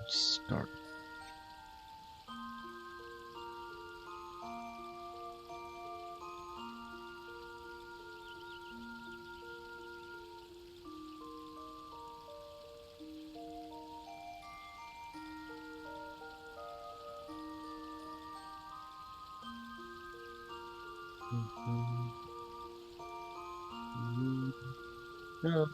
Start. Yeah.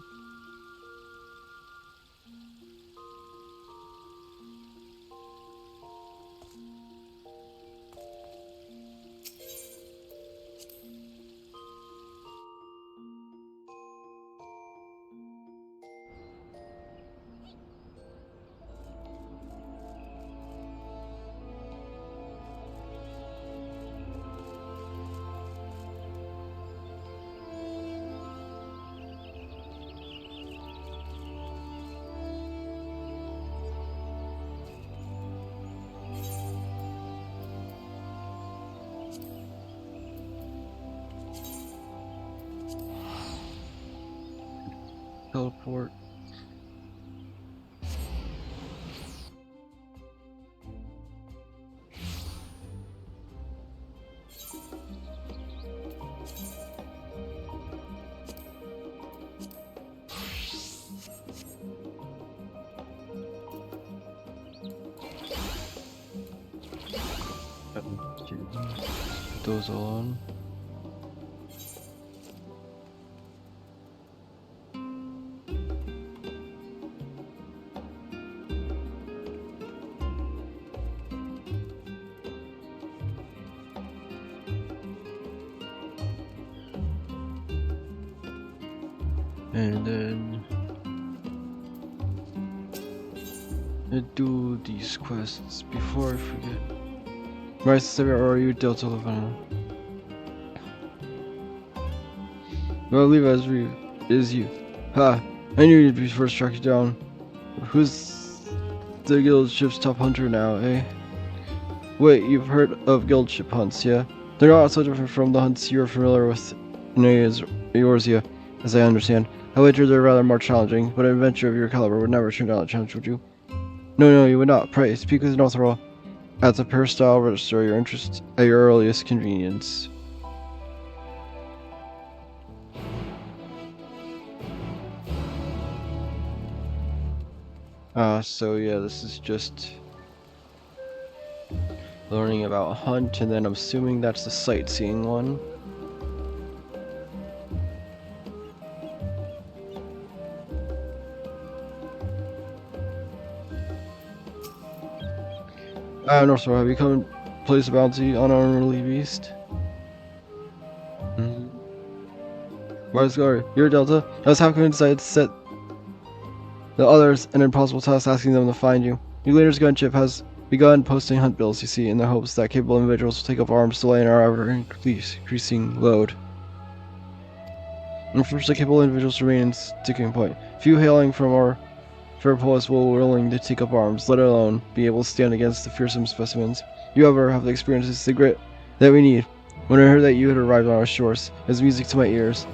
Teleport. Put those all on. And then do these quests before I forget. Right, Sarah, or are you Delta Levana? Well, leave as is you. Ha! I knew you'd be first track you down. Who's the guild ship's top hunter now, eh? Wait, you've heard of guild ship hunts, yeah? They're not so different from the hunts you're familiar with in Eorzea, as I understand. I wager they're rather more challenging, but an adventure of your caliber would never turn down a challenge, would you? No, you would not. Pray, speak with no throw. At the peristyle register your interest at your earliest convenience. So yeah, this is just learning about hunt, and then I'm assuming that's the sightseeing one. Northro, have you come to place a bounty on our unruly beast? Mm-hmm. Marsgar, you're Delta. I was half decided to set the others an impossible task asking them to find you. Your leader's gunship has begun posting hunt bills, you see, in the hopes that capable individuals will take up arms to lighten our ever-increasing load. Unfortunately, capable individuals remain in sticking point. Few hailing from our fair poets will be willing to take up arms, let alone be able to stand against the fearsome specimens. You, however, have the experiences, the grit that we need. When I heard that you had arrived on our shores, it was music to my ears.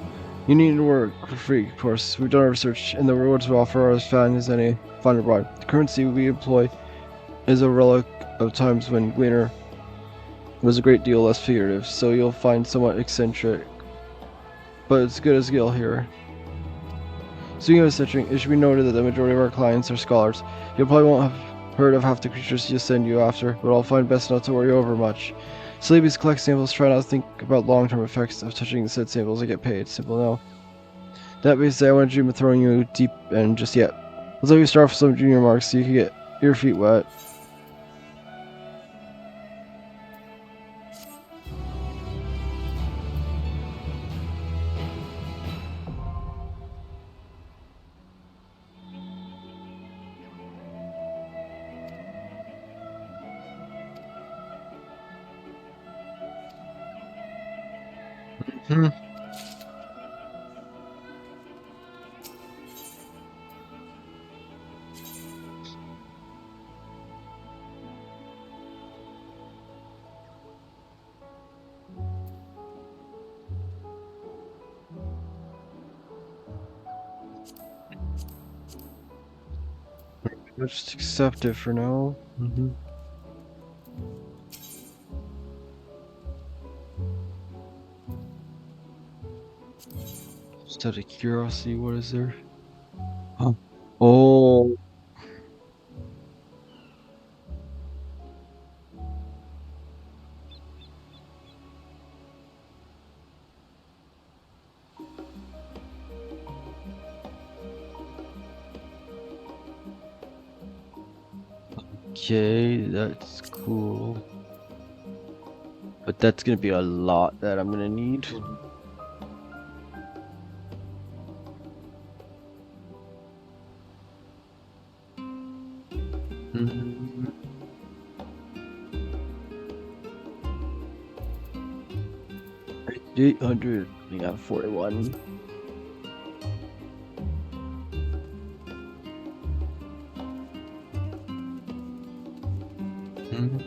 You need to work for free, of course. We've done our research, and the rewards we offer are as fine as any fine abroad. The currency we employ is a relic of times when Gleaner was a great deal less figurative, so you'll find somewhat eccentric, but it's good as Gil here. Speaking of eccentric, it should be noted that the majority of our clients are scholars. You probably won't have heard of half the creatures you send you after, but I'll find best not to worry over much. Sleepies collect samples, try not to think about long-term effects of touching the said samples and get paid. Simple no. That being said, I wouldn't dream of throwing you deep end just yet. Let's let you start with some junior marks so you can get your feet wet. Hmm. Let's just accept it for now. Just out of curiosity, what is there? Huh. Oh. Okay, that's cool. But that's gonna be a lot that I'm gonna need. Mhm. 800. We got 41. Mhm.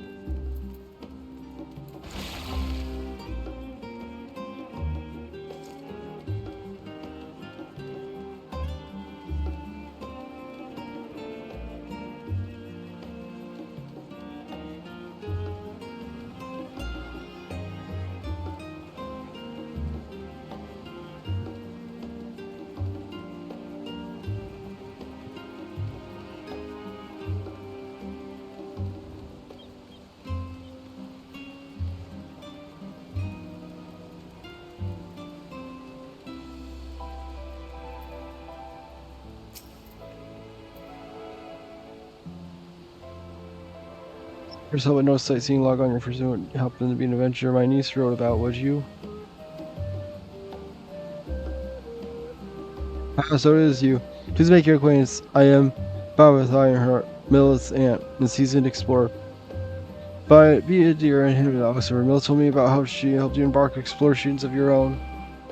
Here's how I know sightseeing log on your first note happened to be an adventure my niece wrote about, would you? Ah, so it is you. Please make your acquaintance. I am Babbitt Ironheart, Millet's aunt, and seasoned explorer. Be a dear and hidden officer. Mill told me about how she helped you embark explorations of your own.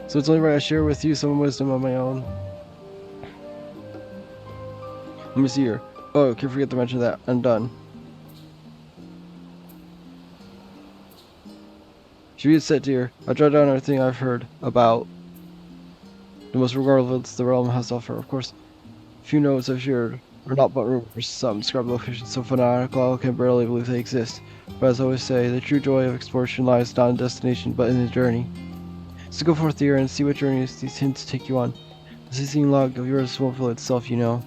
So it's only right I share with you some wisdom of my own. Let me see here. Oh, can't forget to mention that. I'm done. She be set, dear. I jot down everything I've heard about the most regardless the realm has to offer. Of course, few notes I've shared are not but rumors. Some describe locations so fanatical I can barely believe they exist. But as I always say, the true joy of exploration lies not in destination, but in the journey. So go forth, dear, and see what journeys these hints take you on. The seasoning log of yours won't fill itself, you know.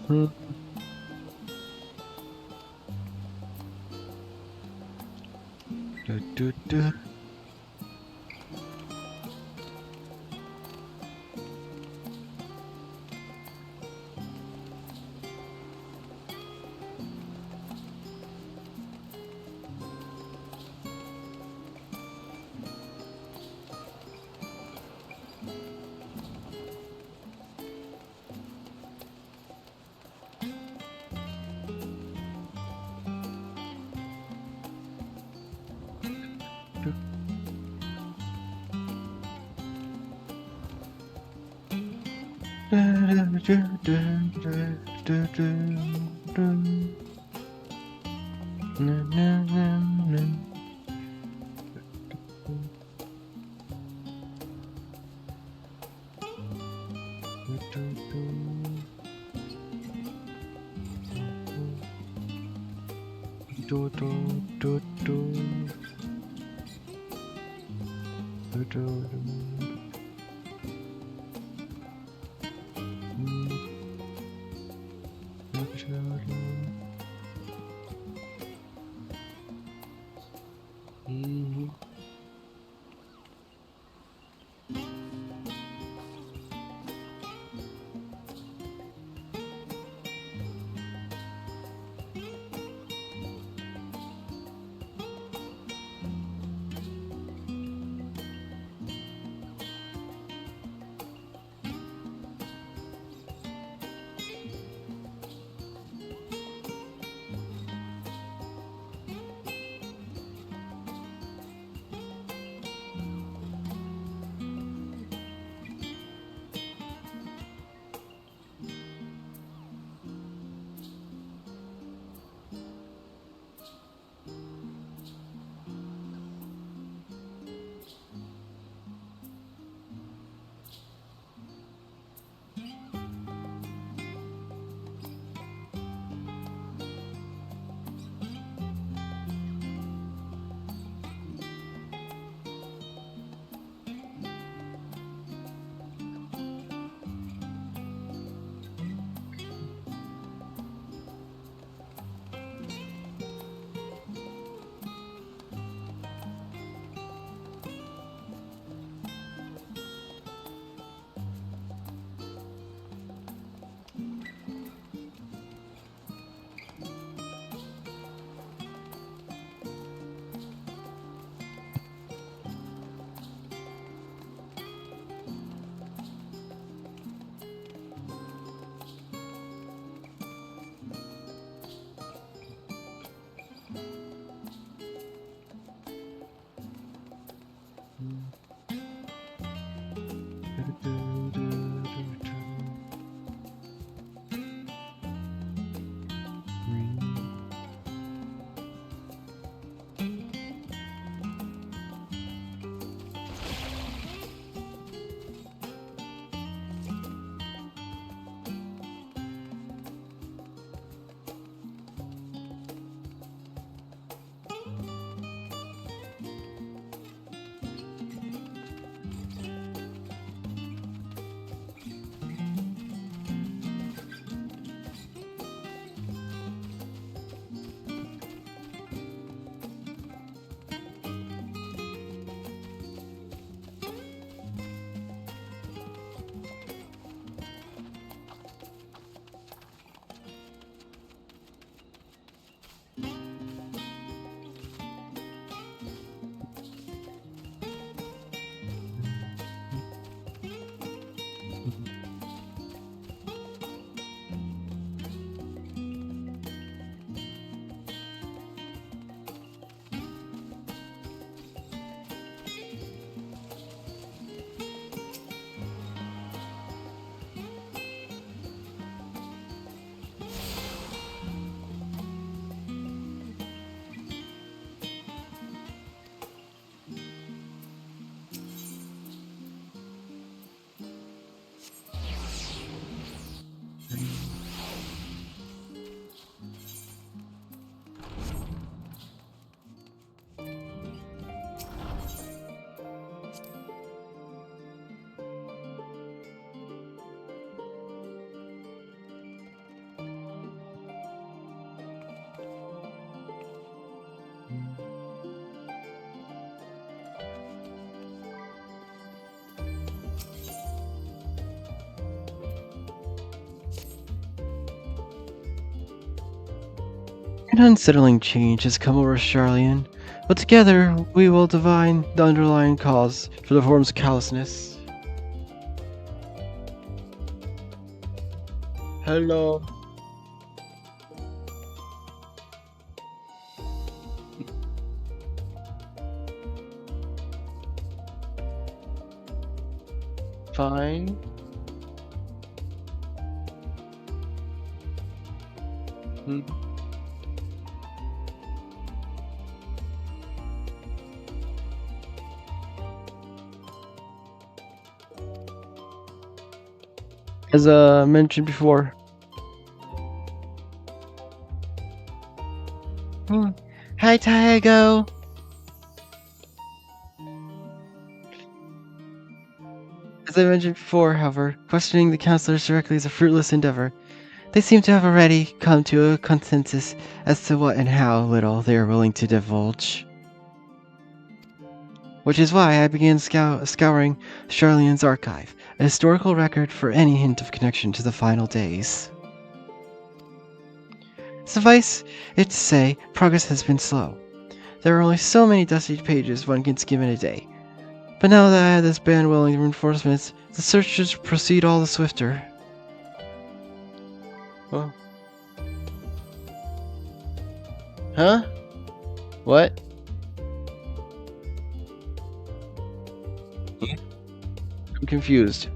Mhm. Du, du, du. An unsettling change has come over Charlian, but together we will divine the underlying cause for the form's callousness. Hello. Fine. Hmm. As mentioned before. Hi, Tiago. As I mentioned before, however, questioning the counselors directly is a fruitless endeavor. They seem to have already come to a consensus as to what and how little they are willing to divulge. Which is why I began scouring Charlian's archive, a historical record for any hint of connection to the final days. Suffice it to say, progress has been slow. There are only so many dusty pages one can skim in a day. But now that I have this band willing reinforcements, the search should proceed all the swifter. Oh. Huh? What? I'm confused.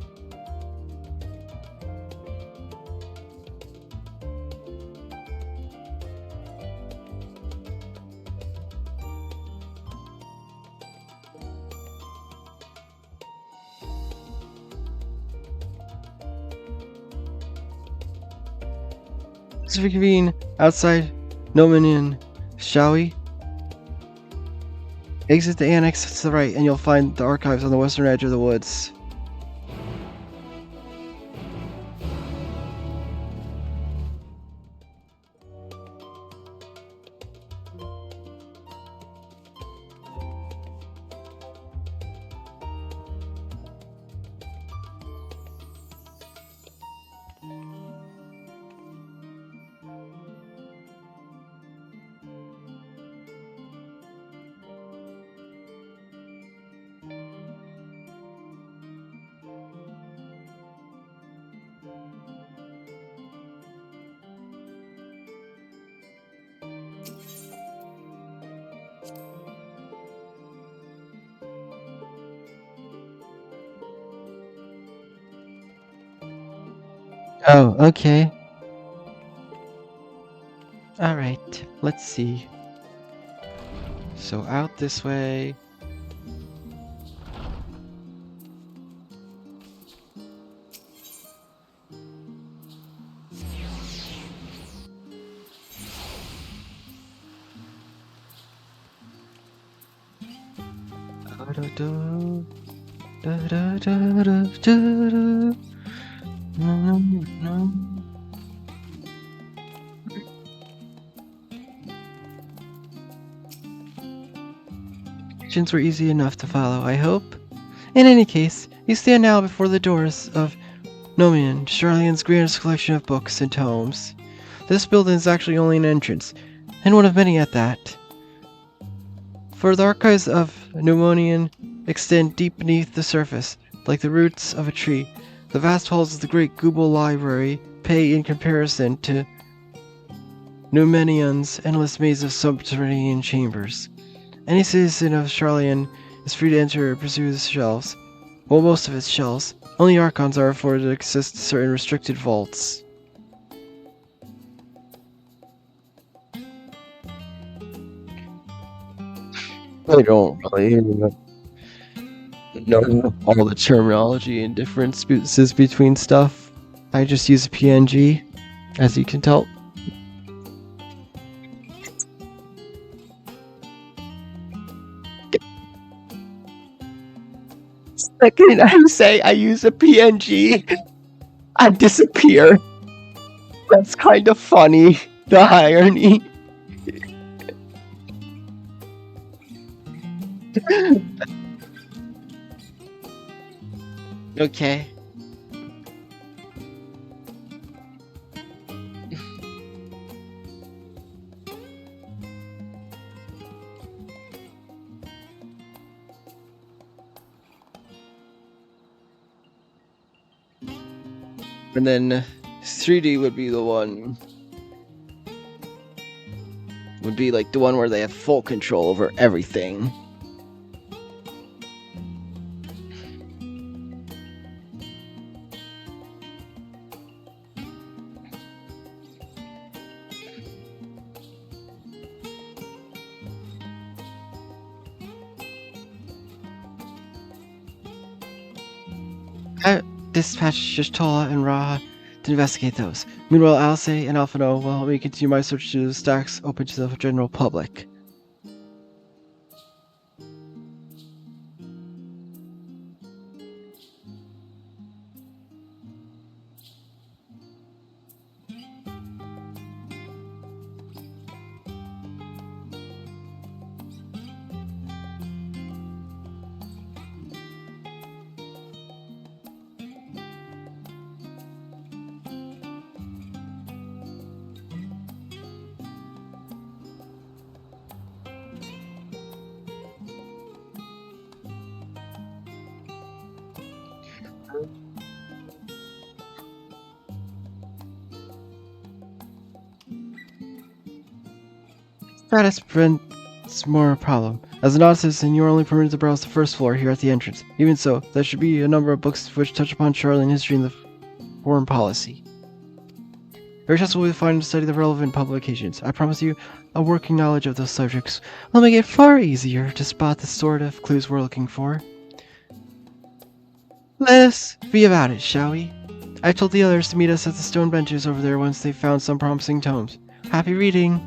Let's reconvene outside Nominian, shall we? Exit the annex to the right and you'll find the archives on the western edge of the woods. Oh, okay. Alright, let's see. So out this way. Directions were easy enough to follow, I hope. In any case, you stand now before the doors of Nomian, Charlian's grandest collection of books and tomes. This building is actually only an entrance, and one of many at that. For the archives of Pneumonian extend deep beneath the surface, like the roots of a tree. The vast halls of the great Google Library pay in comparison to Pneumonian's endless maze of subterranean chambers. Any citizen of Charlian is free to enter and pursue the shelves. Well, most of its shelves. Only Archons are afforded access to certain restricted vaults. I don't really know all the terminology and differences between stuff. I just use a PNG, as you can tell. Second I say I use a PNG, I disappear. That's kind of funny, the irony. Okay. And then 3D would be the one. Would be like the one where they have full control over everything. I dispatched Shishtola and Raha to investigate those. Meanwhile, Alce and Alphano will help me continue my search to the stacks open to the general public. Status prevents more problem. As a non-citizen, you are only permitted to browse the first floor here at the entrance. Even so, there should be a number of books which touch upon Charlian history and the foreign policy. Very accessible will find and study the relevant publications. I promise you, a working knowledge of those subjects will make it far easier to spot the sort of clues we're looking for. Let us be about it, shall we? I told the others to meet us at the stone benches over there once they've found some promising tomes. Happy reading!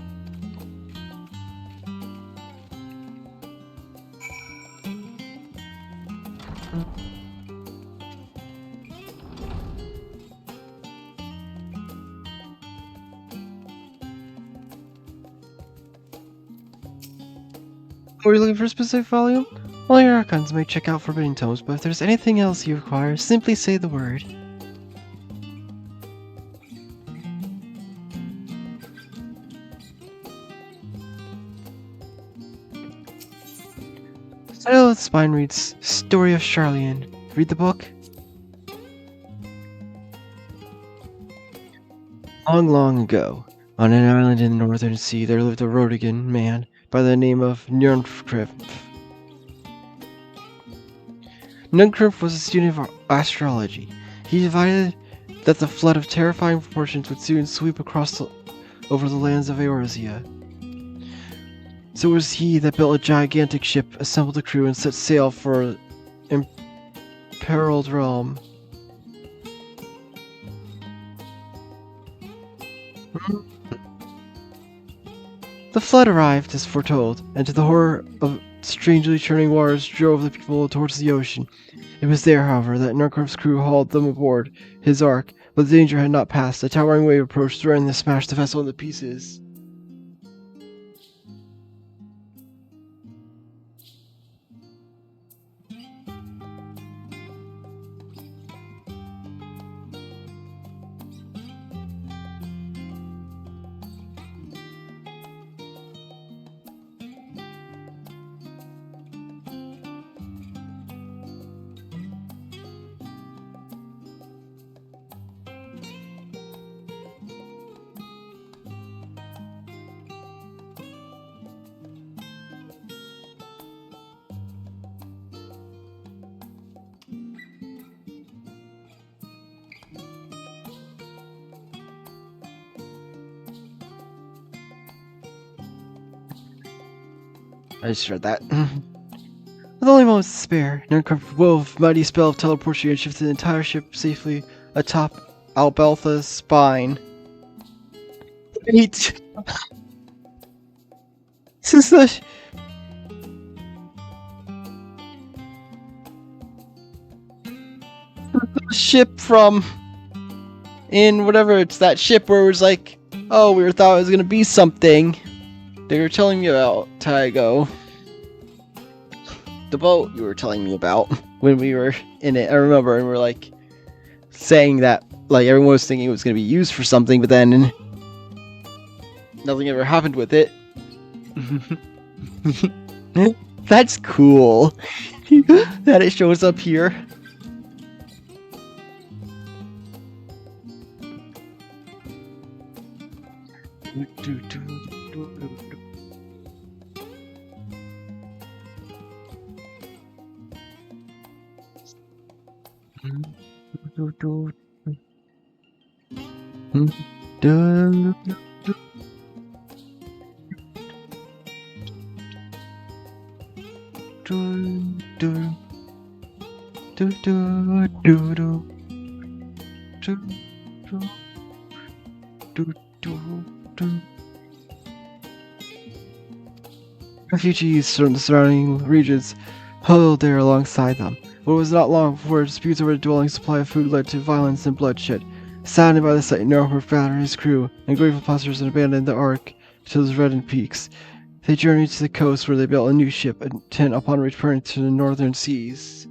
Were you looking for a specific volume? All your archons may check out forbidden tomes, but if there's anything else you require, simply say the word. The title of the spine reads, Story of Charlian. Read the book? Long, long ago, on an island in the northern sea, there lived a Rodigan man by the name of Nirnkrif. Nirnkrif was a student of astrology. He divided that the flood of terrifying proportions would soon sweep over the lands of Eorzea. So it was he that built a gigantic ship, assembled a crew, and set sail for an imperiled realm. The flood arrived as foretold, and to the horror of strangely churning waters drove the people towards the ocean. It was there, however, that Nirnkrif's crew hauled them aboard his ark, but the danger had not passed. A towering wave approached, threatening to smash the vessel into pieces. I just read that. With only moments to spare, Nirnkrif wove a mighty spell of teleportation and shifted the entire ship safely atop Albaltha's spine. Wait! This is the ship from in whatever, it's that ship where it was like, oh, we thought it was gonna be something. They were telling me about Tygo. The boat you were telling me about when we were in it, I remember, and we were like saying that like everyone was thinking it was gonna be used for something, but then nothing ever happened with it. That's cool that it shows up here. Refugees from the surrounding regions huddled there alongside them. But it was not long before disputes over the dwelling supply of food led to violence and bloodshed. Saddened by the sight, Norfolk and his crew and grateful passengers abandoned the Ark to the reddened peaks. They journeyed to the coast where they built a new ship, intent upon returning to the northern seas.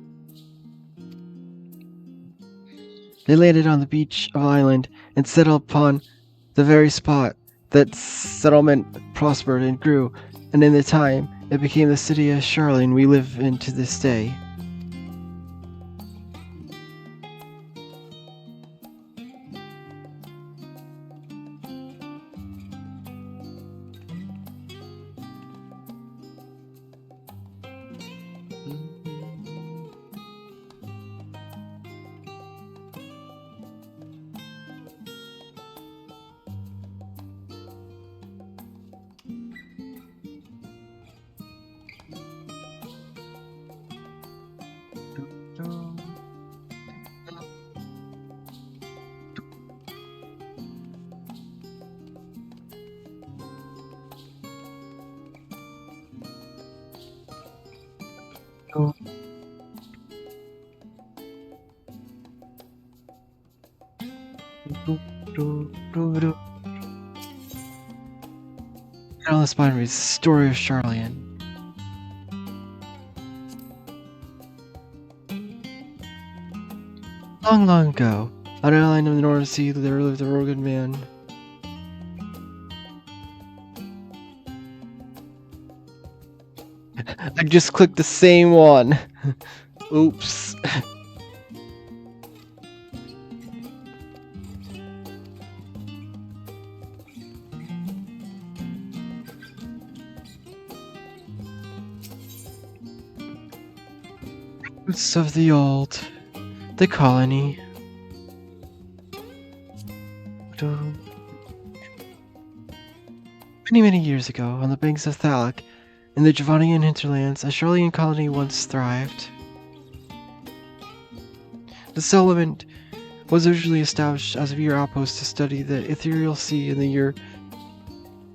They landed on the beach of the island and settled upon the very spot that settlement prospered and grew, and in the time it became the city of Charlene we live in to this day. Alice Bindery's Story of Charlene. Long, long ago, on an island of the North Sea, there lived a rugged man. I just clicked the same one. Oops. Roots of the old, the colony. Many years ago, on the banks of Thalic, in the Javanian hinterlands, a Charlian colony once thrived. The settlement was originally established as a mere outpost to study the ethereal sea in the year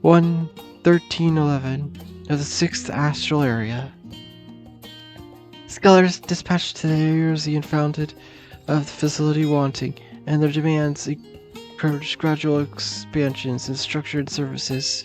1311 of the 6th astral area. Scholars dispatched to the Eorzean founded of the facility wanting, and their demands encouraged gradual expansions in structured services.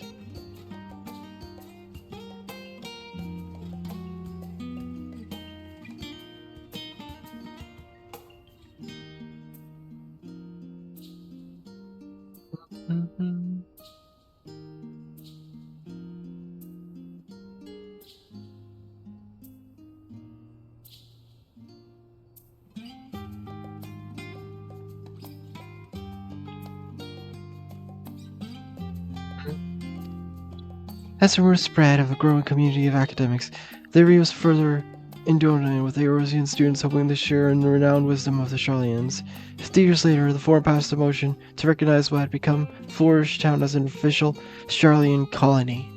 As rumors spread of a growing community of academics, the area was further indoctrinated with Eorzean students hoping to share in the renowned wisdom of the Charlians. 50 years later, the forum passed a motion to recognize what had become Flourish Town as an official Charlian colony.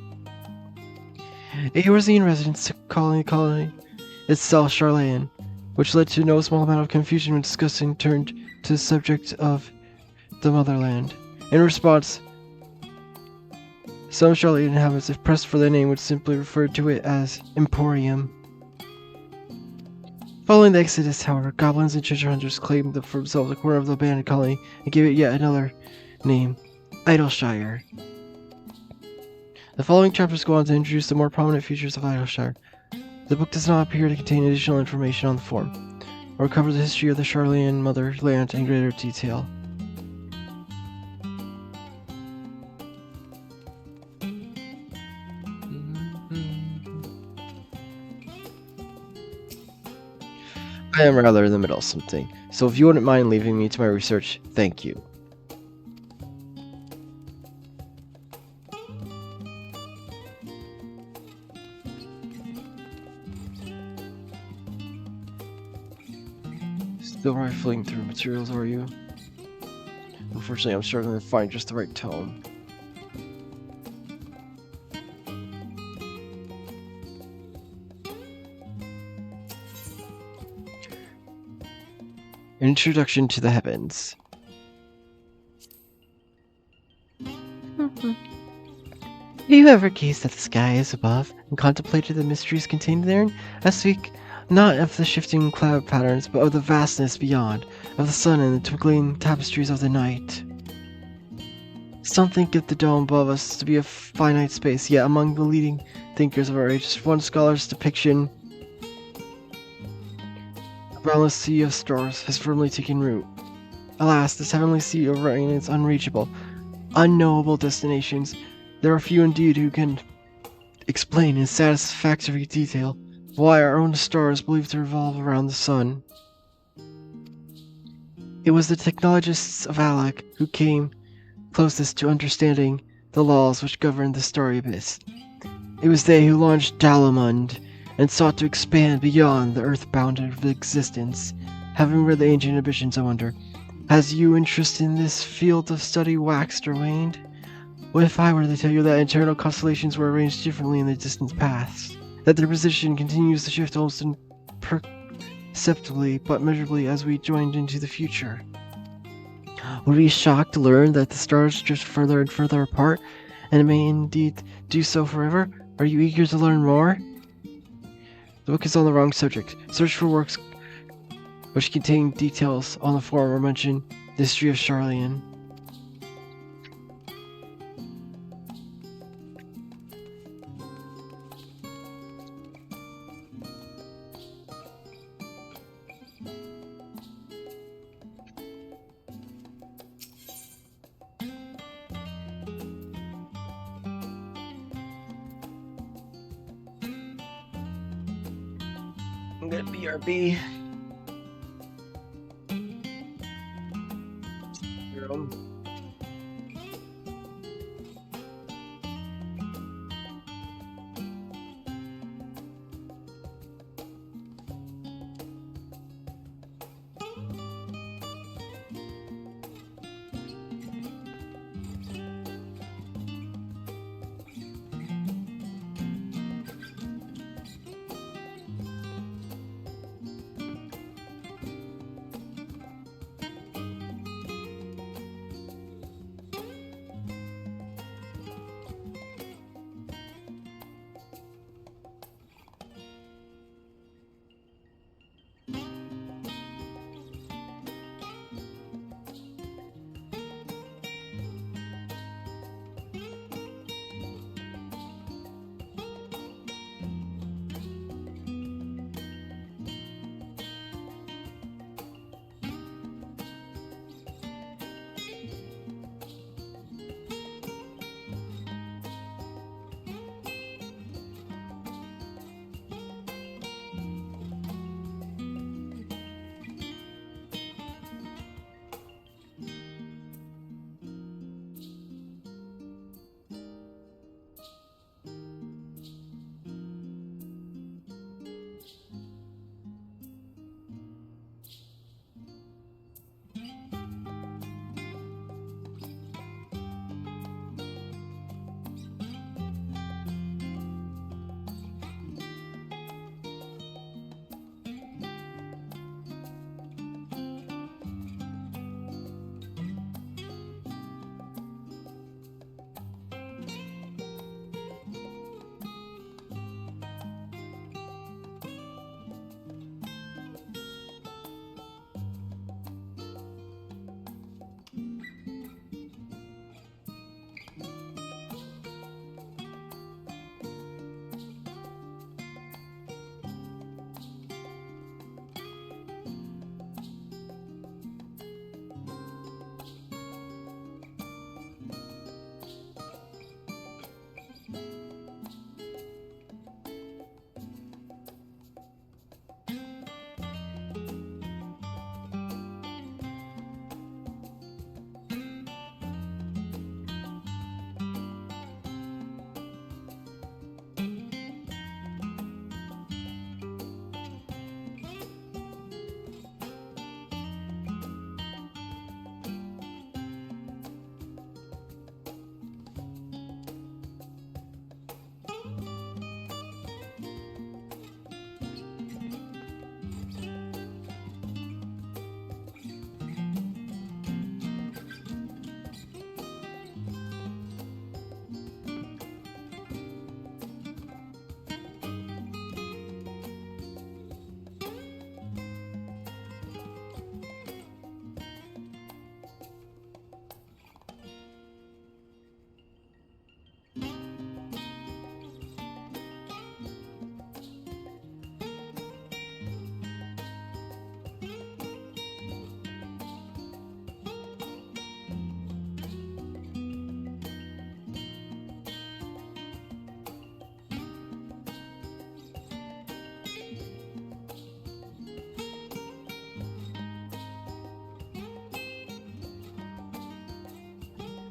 Eorzean residents calling the colony itself Charlian, which led to no small amount of confusion when discussing turned to the subject of the motherland. In response, some Charlian inhabitants, if pressed for their name, would simply refer to it as Emporium. Following the Exodus, however, goblins and treasure hunters claimed for themselves a corner of the abandoned colony and gave it yet another name, Idleshire. The following chapters go on to introduce the more prominent features of Idleshire. The book does not appear to contain additional information on the form, or cover the history of the Charlian motherland in greater detail. I am rather in the middle of something, so if you wouldn't mind leaving me to my research, thank you. Still rifling through materials, are you? Unfortunately, I'm struggling to find just the right tone. Introduction to the Heavens. Have you ever gazed at the skies above and contemplated the mysteries contained therein? I speak not of the shifting cloud patterns, but of the vastness beyond, of the sun and the twinkling tapestries of the night. Some think of the dome above us to be a finite space, yet among the leading thinkers of our age, one scholar's depiction, the boundless sea of stars has firmly taken root. Alas, this heavenly sea overhanging its unreachable, unknowable destinations, there are few indeed who can explain in satisfactory detail why our own star is believed to revolve around the sun. It was the technologists of Alec who came closest to understanding the laws which govern the starry abyss. It was they who launched Dalamund and sought to expand beyond the earth-bound of existence. Having read the ancient ambitions, I wonder, has your interest in this field of study waxed or waned? What if I were to tell you that internal constellations were arranged differently in the distant past? That their position continues to shift almost imperceptibly but measurably as we joined into the future? Would we be shocked to learn that the stars drift further and further apart, and may indeed do so forever? Are you eager to learn more? The book is on the wrong subject. Search for works which contain details on the former mentioned the history of Charlian. I'm gonna BRB.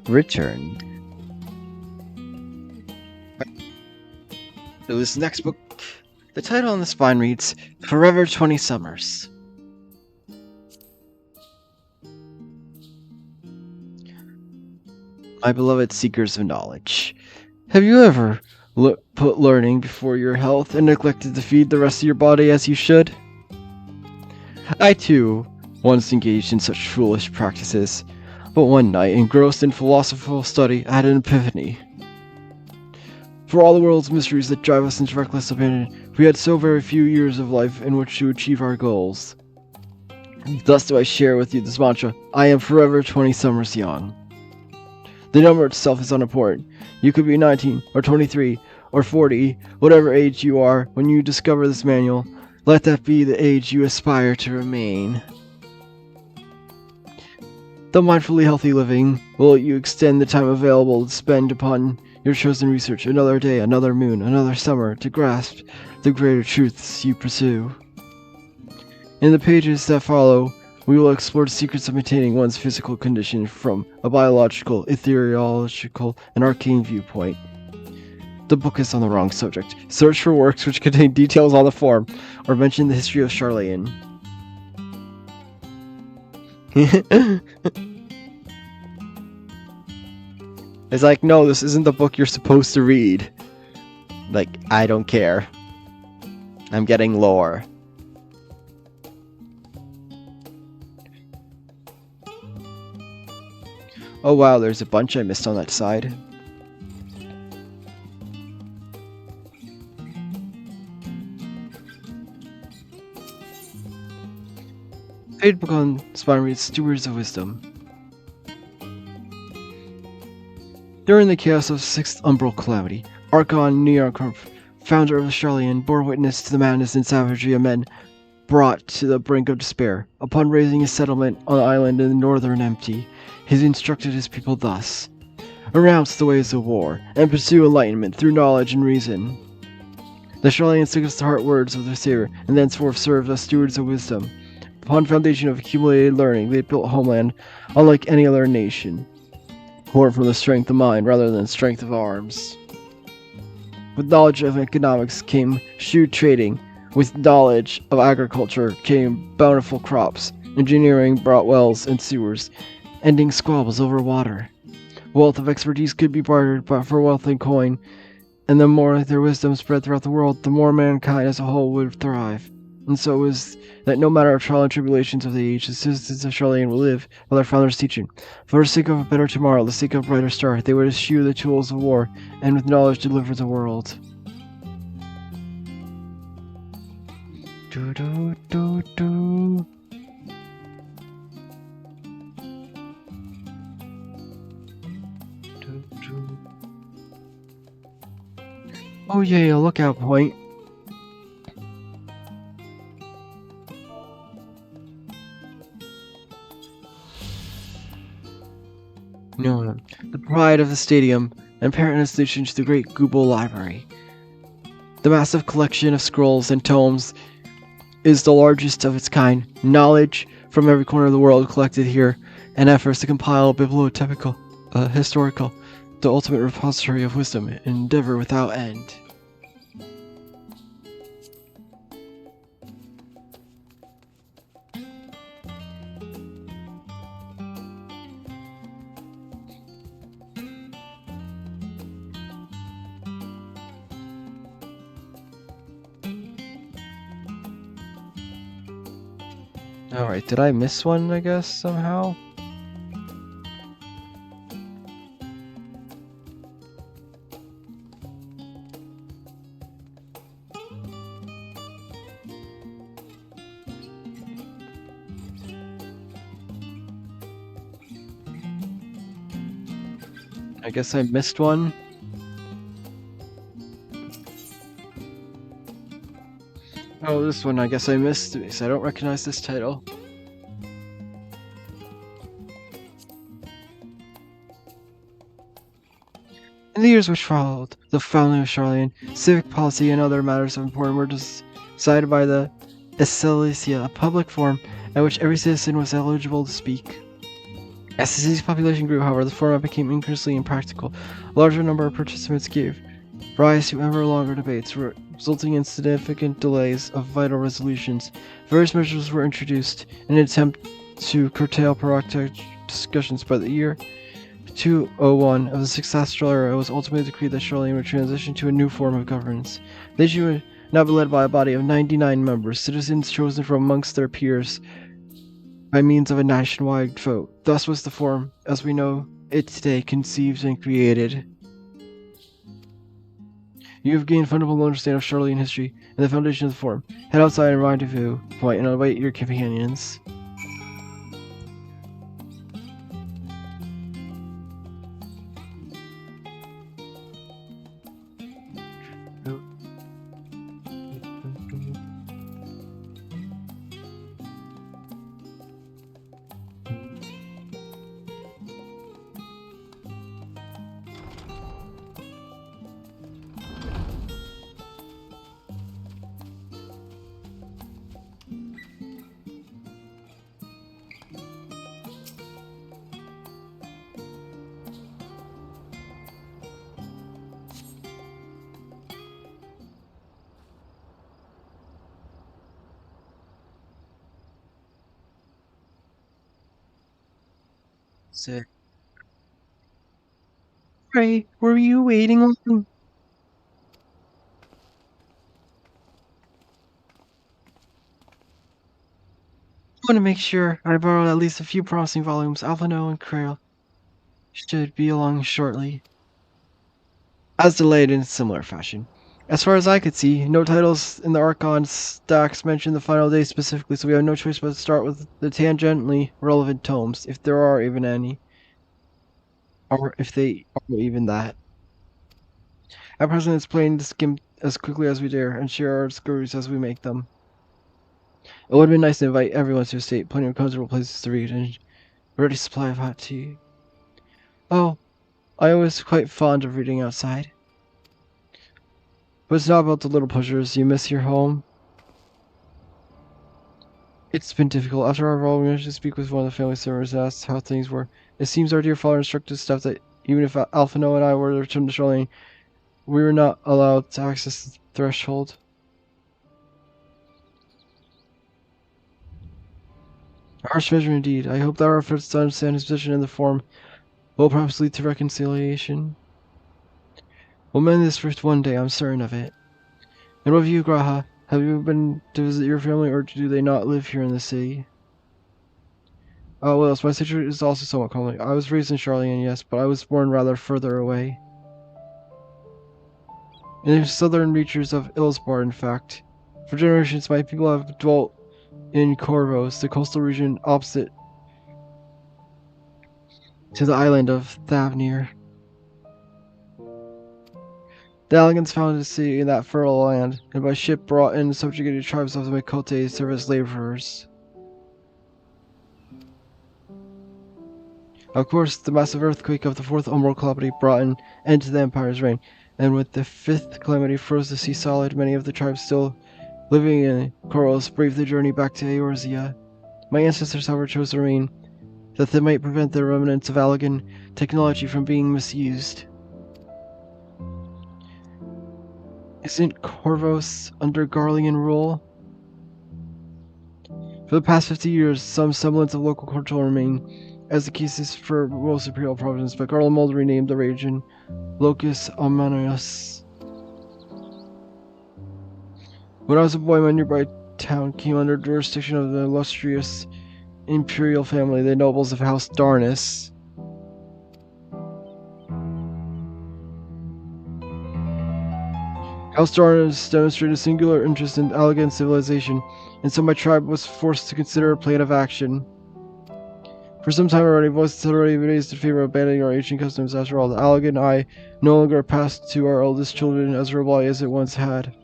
returned. So this next book, the title on the spine reads, Forever 20 Summers. My beloved seekers of knowledge, have you ever put learning before your health and neglected to feed the rest of your body as you should? I too once engaged in such foolish practices, but one night, engrossed in philosophical study, I had an epiphany. For all the world's mysteries that drive us into reckless abandon, we had so very few years of life in which to achieve our goals. Thus do I share with you this mantra, I am forever 20 summers young. The number itself is unimportant. You could be 19, or 23, or 40, whatever age you are when you discover this manual. Let that be the age you aspire to remain. The mindfully healthy living will let you extend the time available to spend upon your chosen research another day, another moon, another summer to grasp the greater truths you pursue. In the pages that follow, we will explore the secrets of maintaining one's physical condition from a biological, ethereological, and arcane viewpoint. The book is on the wrong subject. Search for works which contain details on the form, or mention the history of Charlene. It's like, no, this isn't the book you're supposed to read. Like, I don't care. I'm getting lore. Oh wow, there's a bunch I missed on that side. Paid book on spine reads Stewards of Wisdom. During the chaos of 6th Umbral Calamity, Archon Nearcorp, founder of Australian, bore witness to the madness and savagery of men brought to the brink of despair. Upon raising a settlement on an island in the northern empty, he instructed his people thus: renounce the ways of war, and pursue enlightenment through knowledge and reason. The Australians took us to heart words of their savior, and thenceforth served as stewards of wisdom. Upon foundation of accumulated learning, they had built a homeland unlike any other nation, born from the strength of mind rather than strength of arms. With knowledge of economics came shrewd trading. With knowledge of agriculture came bountiful crops. Engineering brought wells and sewers, ending squabbles over water. Wealth of expertise could be bartered for wealth and coin, and the more their wisdom spread throughout the world, the more mankind as a whole would thrive. And so it was that no matter the trial and tribulations of the age, the citizens of Charlene will live by their founder's teaching. For the sake of a better tomorrow, the sake of a brighter star, they would eschew the tools of war, and with knowledge deliver the world. Do do do do. Do do. Oh yeah, a lookout point. No, the pride of the stadium and apparent institution to the great Google Library. The massive collection of scrolls and tomes is the largest of its kind. Knowledge from every corner of the world collected here, and efforts to compile a bibliothetical, historical, the ultimate repository of wisdom, an endeavor without end. Alright, did I miss one, I guess, somehow? I guess I missed one. Oh, this one I guess I missed because I don't recognize this title. In the years which followed the founding of Charlene, civic policy and other matters of importance were decided by the Ecclesia, a public forum at which every citizen was eligible to speak. As the city's population grew, however, the format became increasingly impractical. A larger number of participants gave rise to ever longer debates, resulting in significant delays of vital resolutions. Various measures were introduced in an attempt to curtail productive discussions. By the year 201 of the Sixth Astral Era, it was ultimately decreed that Charlene would transition to a new form of governance. The issue would now be led by a body of 99 members, citizens chosen from amongst their peers by means of a nationwide vote. Thus was the form, as we know it today, conceived and created. You have gained fundamental understanding of Charlene history and the foundation of the form. Head outside and rendezvous point and await your companions. Sick. Ray, were you waiting on? I want to make sure I borrowed at least a few promising volumes. Alphino and Krail should be along shortly. As delayed in similar fashion. As far as I could see, no titles in the Archon stacks mention the final day specifically, so we have no choice but to start with the tangentially relevant tomes, if there are even any. Or if they are even that. At present, it's plain to skim as quickly as we dare and share our discoveries as we make them. It would have been nice to invite everyone to a state, plenty of comfortable places to read, and a ready supply of hot tea. Oh, I was quite fond of reading outside. But it's not about the little pleasures. You miss your home? It's been difficult. After our role, we managed to speak with one of the family servers and asked how things were. It seems our dear father instructed staff that even if Alphino and I were to return to Charlene, we were not allowed to access the threshold. A harsh measure indeed. I hope that our efforts to understand his position in the form will perhaps lead to reconciliation. We'll mend this first one day, I'm certain of it. And what of you, Graha? Have you been to visit your family, or do they not live here in the city? Oh, well, my situation is also somewhat complicated. I was raised in Charlene, yes, but I was born rather further away. In the southern reaches of Ilsbar, in fact. For generations, my people have dwelt in Corvos, the coastal region opposite to the island of Thavnir. The Alligans founded a city in that fertile land, and by ship brought in subjugated tribes of the Mikote to serve as laborers. Of course, the massive earthquake of the Fourth Umbral Calamity brought an end to the Empire's reign, and with the Fifth Calamity froze the sea solid, many of the tribes still living in Koros braved the journey back to Eorzea. My ancestors, however, chose to remain, that they might prevent the remnants of Allagan technology from being misused. Isn't Corvos under Garlean rule? For the past 50 years, some semblance of local control remained, as the case is for most imperial provinces, but Garlemald renamed the region Locus Amanus. When I was a boy, my nearby town came under jurisdiction of the illustrious imperial family, the nobles of House Darnus. House Darnus demonstrated singular interest in Allagan civilization, and so my tribe was forced to consider a plan of action. For some time already, voices had already been raised in favor of abandoning our ancient customs. After all, the Allagan and I no longer passed to our eldest children as rebellious as it once had.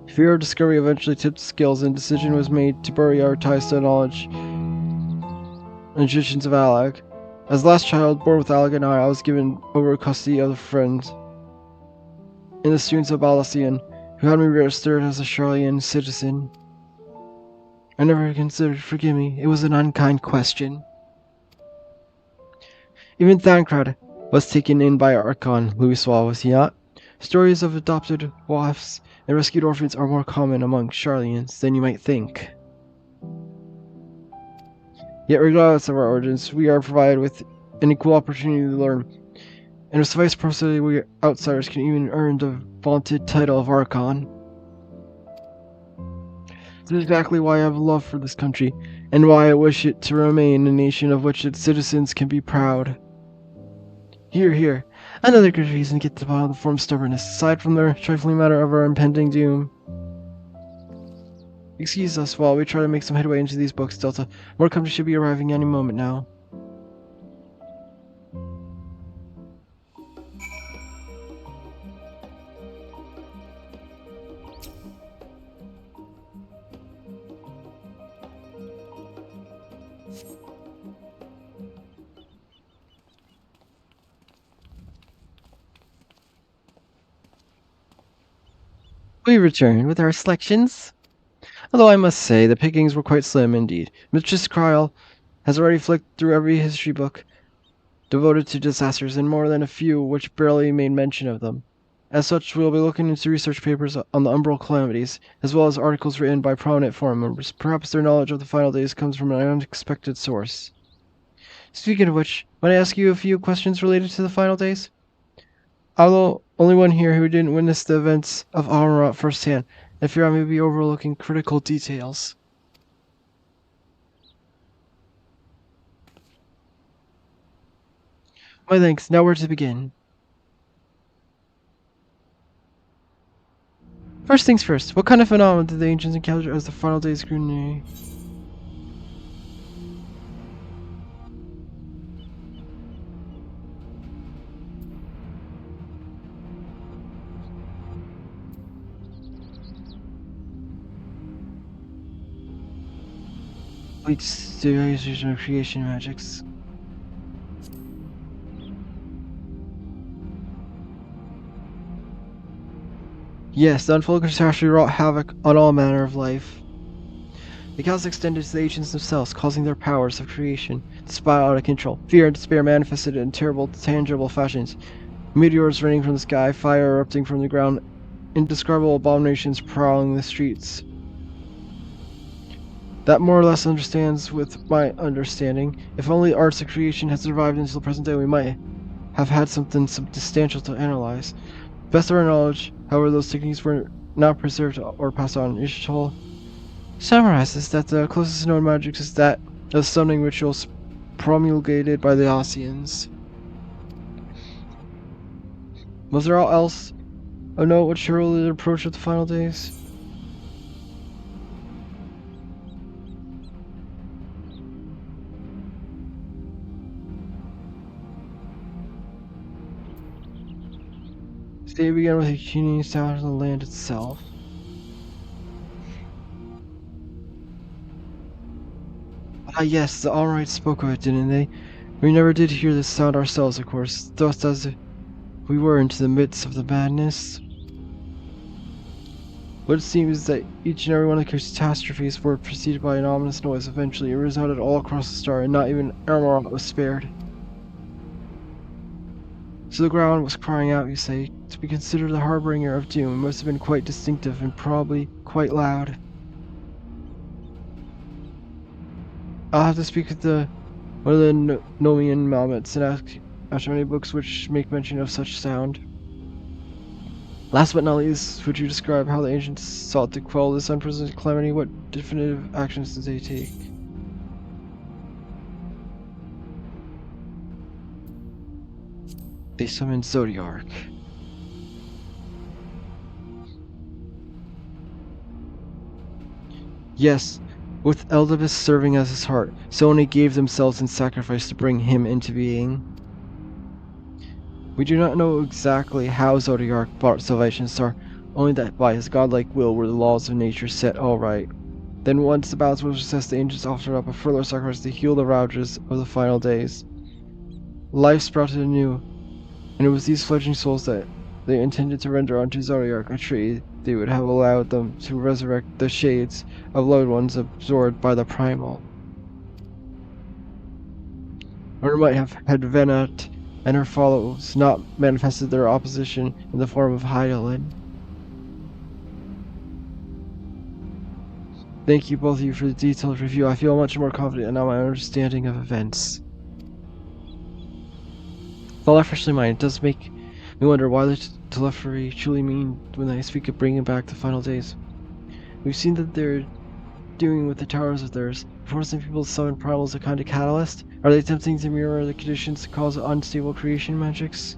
Fear of discovery eventually tipped the scales, and a decision was made to bury our ties to knowledge and traditions of Allag. As the last child born with Allag and I was given over custody of the friends and the students of Balassian, who had me registered as a Charlian citizen. I never considered, forgive me, it was an unkind question. Even Thancred was taken in by Archon Louisois, was he not? Stories of adopted waifs and rescued orphans are more common among Charlians than you might think. Yet regardless of our origins, we are provided with an equal opportunity to learn, and with vice president we outsiders can even earn the vaunted title of Archon. This is exactly why I have a love for this country, and why I wish it to remain a nation of which its citizens can be proud. Here, here. Another good reason to get to the bottom of the form's stubbornness, aside from the trifling matter of our impending doom. Excuse us while we try to make some headway into these books, Delta. More company should be arriving any moment now. We return with our selections. Although I must say, the pickings were quite slim indeed. Mistress Cryle has already flicked through every history book devoted to disasters, and more than a few which barely made mention of them. As such, we will be looking into research papers on the umbral calamities, as well as articles written by prominent forum members. Perhaps their knowledge of the final days comes from an unexpected source. Speaking of which, might I ask you a few questions related to the final days? I'm the only one here who didn't witness the events of Amarat firsthand. I fear I may be overlooking critical details. My thanks. Now where to begin? First things first, what kind of phenomenon did the ancients encounter as the final days grew near? Leads to various of creation magics. Yes, the unfolding catastrophe wrought havoc on all manner of life. The chaos extended to the ancients themselves, causing their powers of creation to spiral out of control. Fear and despair manifested in terrible, tangible fashions. Meteors raining from the sky, fire erupting from the ground, indescribable abominations prowling the streets. That more or less understands with my understanding. If only arts of creation had survived until the present day, we might have had something substantial to analyze. Best of our knowledge, however, those techniques were not preserved or passed on. Ishtal summarizes that the closest known magic is that of summoning rituals promulgated by the Ossians. Was there all else of note which heralded the approach of the final days? They began with a continuing sound of the land itself. Ah yes, the Alright spoke of it, didn't they? We never did hear this sound ourselves, of course, thrust as if we were into the midst of the madness. What it seems is that each and every one of the catastrophes were preceded by an ominous noise. Eventually, it resounded all across the star, and not even Amarat was spared. So the ground was crying out, you say. To be considered the harbinger of doom, it must have been quite distinctive and probably quite loud. I'll have to speak with one of the Nomian Mammoths and ask after any books which make mention of such sound. Last but not least, would you describe how the ancients sought to quell this unprecedented calamity? What definitive actions did they take? They summoned Zodiark. Yes, with Eldibus serving as his heart, so many gave themselves in sacrifice to bring him into being. We do not know exactly how Zodiark brought salvation to Star, only that by his godlike will were the laws of nature set all right. Then once the balance was assessed, the ancients offered up a further sacrifice to heal the ravages of the final days. Life sprouted anew, and it was these fledgling souls that they intended to render unto Zodiark a tree they would have allowed them to resurrect the shades of loved ones absorbed by the primal. or might have had Venat and her followers not manifested their opposition in the form of Hydaelyn. Thank you both of you for the detailed review. I feel much more confident now in my understanding of events. While I freshly mind, it does make me wonder why the telephory truly mean when they speak of bringing back the final days. We've seen that they're doing with the towers of theirs, forcing people to summon primals a kind of catalyst. Are they attempting to mirror the conditions to cause unstable creation magics?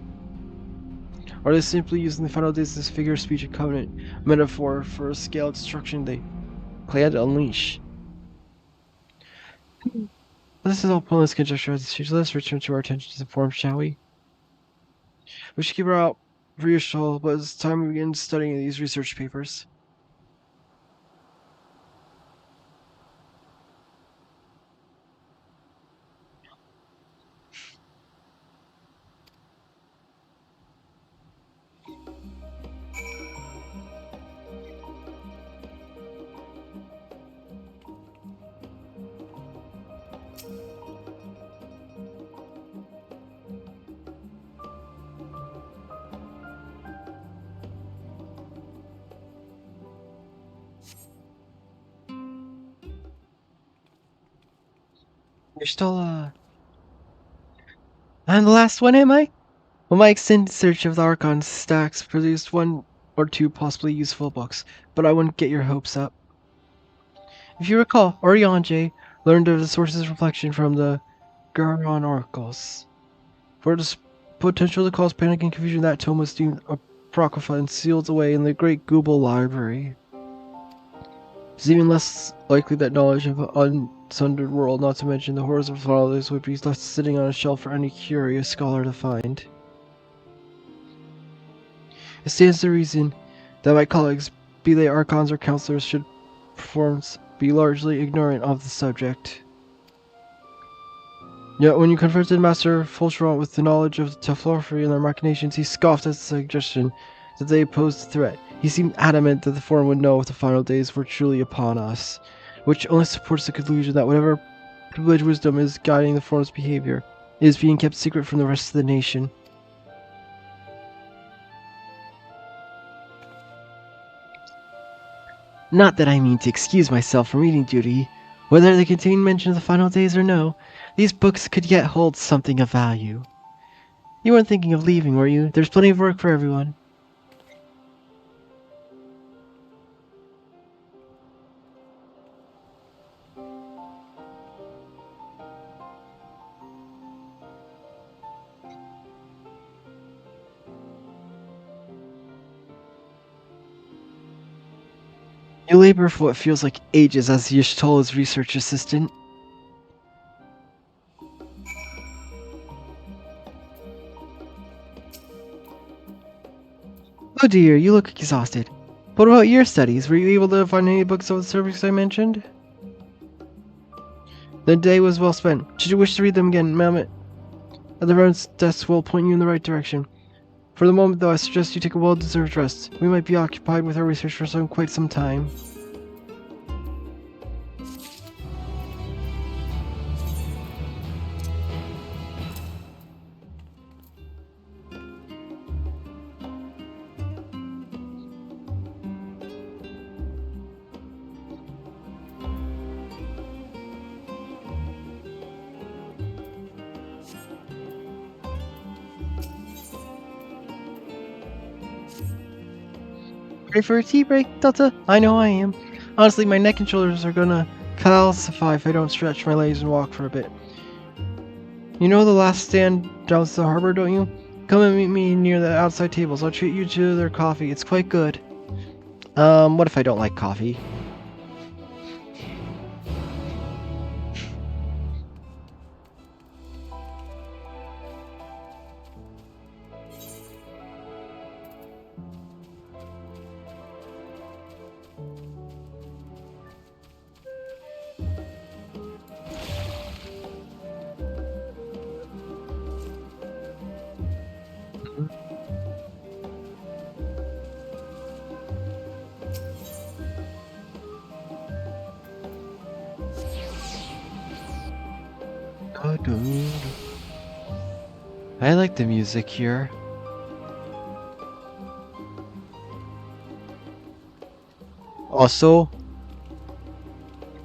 Or are they simply using the final days as figure of speech and covenant, metaphor for a scale destruction they plan to unleash? This is all pointless conjecture at this stage. Let us return to our attention to the form, shall we? We should keep our out for useful, but it's time we begin studying these research papers. You're still, I'm the last one, am I? Well, my extended search of the Archon stacks produced one or two possibly useful books, but I wouldn't get your hopes up. If you recall, Oriange learned of the source's reflection from the Garon oracles. For its potential to cause panic and confusion, that tome was deemed apocrypha and sealed away in the Great Google Library. It's even less likely that knowledge of an unsundered world, not to mention the horrors of fathers, would be left sitting on a shelf for any curious scholar to find. It stands to reason that my colleagues, be they archons or counselors, should performs be largely ignorant of the subject. Yet when you confronted Master Fulcherant with the knowledge of the telephory and their machinations, he scoffed at the suggestion that they posed a threat. He seemed adamant that the forum would know if the final days were truly upon us, which only supports the conclusion that whatever privileged wisdom is guiding the forum's behavior is being kept secret from the rest of the nation. Not that I mean to excuse myself from reading duty. Whether they contain mention of the final days or no, these books could yet hold something of value. You weren't thinking of leaving, were you? There's plenty of work for everyone. You labor for what feels like ages as Y'shtola's research assistant. Oh dear, you look exhausted. What about your studies? Were you able to find any books of the subjects I mentioned? The day was well spent. Should you wish to read them again, ma'am, the Reverend's desk will point you in the right direction. For the moment, though, I suggest you take a well-deserved rest. We might be occupied with our research for quite some time. Ready for a tea break, Delta? I know I am. Honestly, my neck and shoulders are gonna calcify if I don't stretch my legs and walk for a bit. You know the last stand down to the harbor, don't you? Come and meet me near the outside tables. I'll treat you to their coffee. It's quite good. What if I don't like coffee? I like the music here. Also,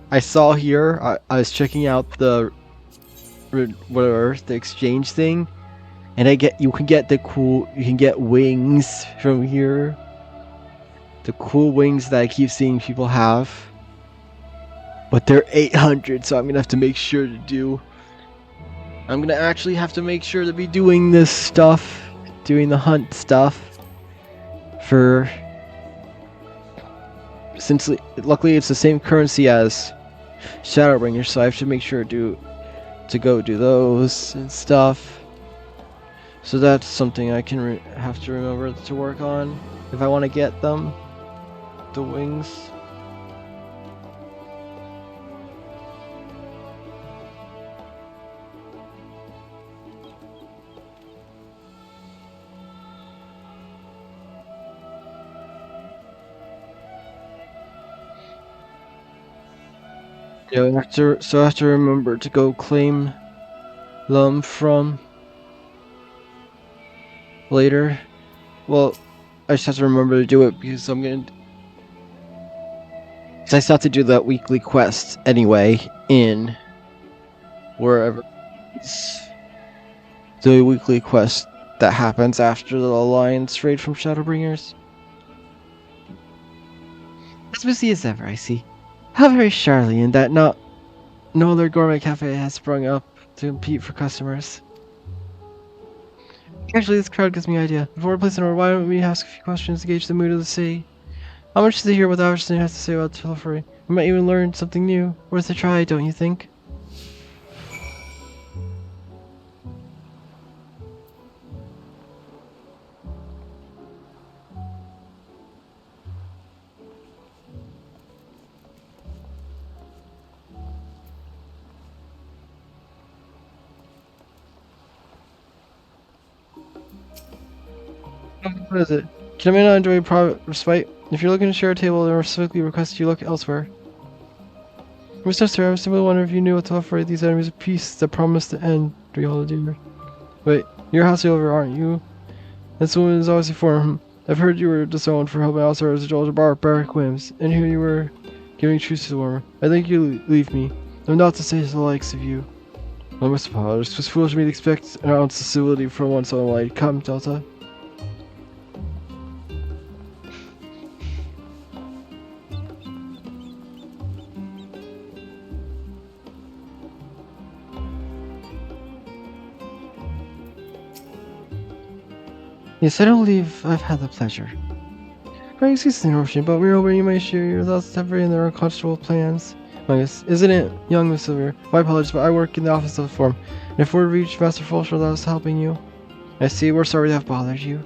I saw here, I was checking out the whatever, the exchange thing, and you can get wings from here. The cool wings that I keep seeing people have. But they're 800, so I'm gonna have to make sure to do. I'm gonna actually have to make sure to be doing this stuff, doing the hunt stuff. For since luckily it's the same currency as Shadowbringer, so I have to make sure to go do those and stuff. So that's something I can have to remember to work on if I want to get them. The wings. Yeah, I have to remember to go claim them from later. Well, I just have to remember to do it because I still have to do that weekly quest anyway in wherever it's the weekly quest that happens after the Alliance raid from Shadowbringers. As busy as ever, I see. How very Charlene that no other gourmet cafe has sprung up to compete for customers. Actually, this crowd gives me an idea. Before we place an order, why don't we ask a few questions to gauge the mood of the city? I'm interested to hear what the Iverson has to say about telephony. We might even learn something new. Worth a try, don't you think? What is it? Can I not enjoy private respite? If you're looking to share a table, then specifically request you look elsewhere. Miss Esther, I simply wonder if you knew what to offer these enemies of peace that promise to end all the dear. Wait, you're Housey over, aren't you? This woman is always informed. I've heard you were disowned for helping outsiders indulge barbaric whims, and here you were giving truce to the warmer. I think you leave me. I'm not to say the likes of you. I must apologize. It was foolish of me to expect an ounce of civility from one so unlike. Come, Delta. Yes, I don't believe I've had the pleasure. Great excuse the interruption, but we're hoping you might share your thoughts temporary and their unconscionable plans. Magus, isn't it, young Miss Silver? My apologies, but I work in the office of the forum, and if word reached Master Fulcher that I was helping you. I see, we're sorry to have bothered you.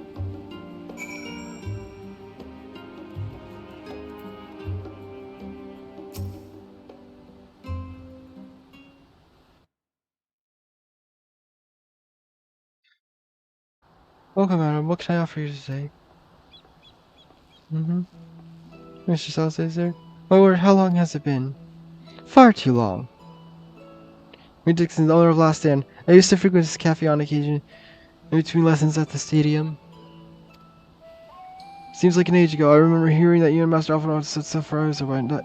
Welcome, madam. What can I offer you today? Mr. Salazar? My word, how long has it been? Far too long. Me Dixon, the owner of Last Stand. I used to frequent this cafe on occasion, in between lessons at the stadium. Seems like an age ago. I remember hearing that you and Master Alphonse said stuff for hours away, and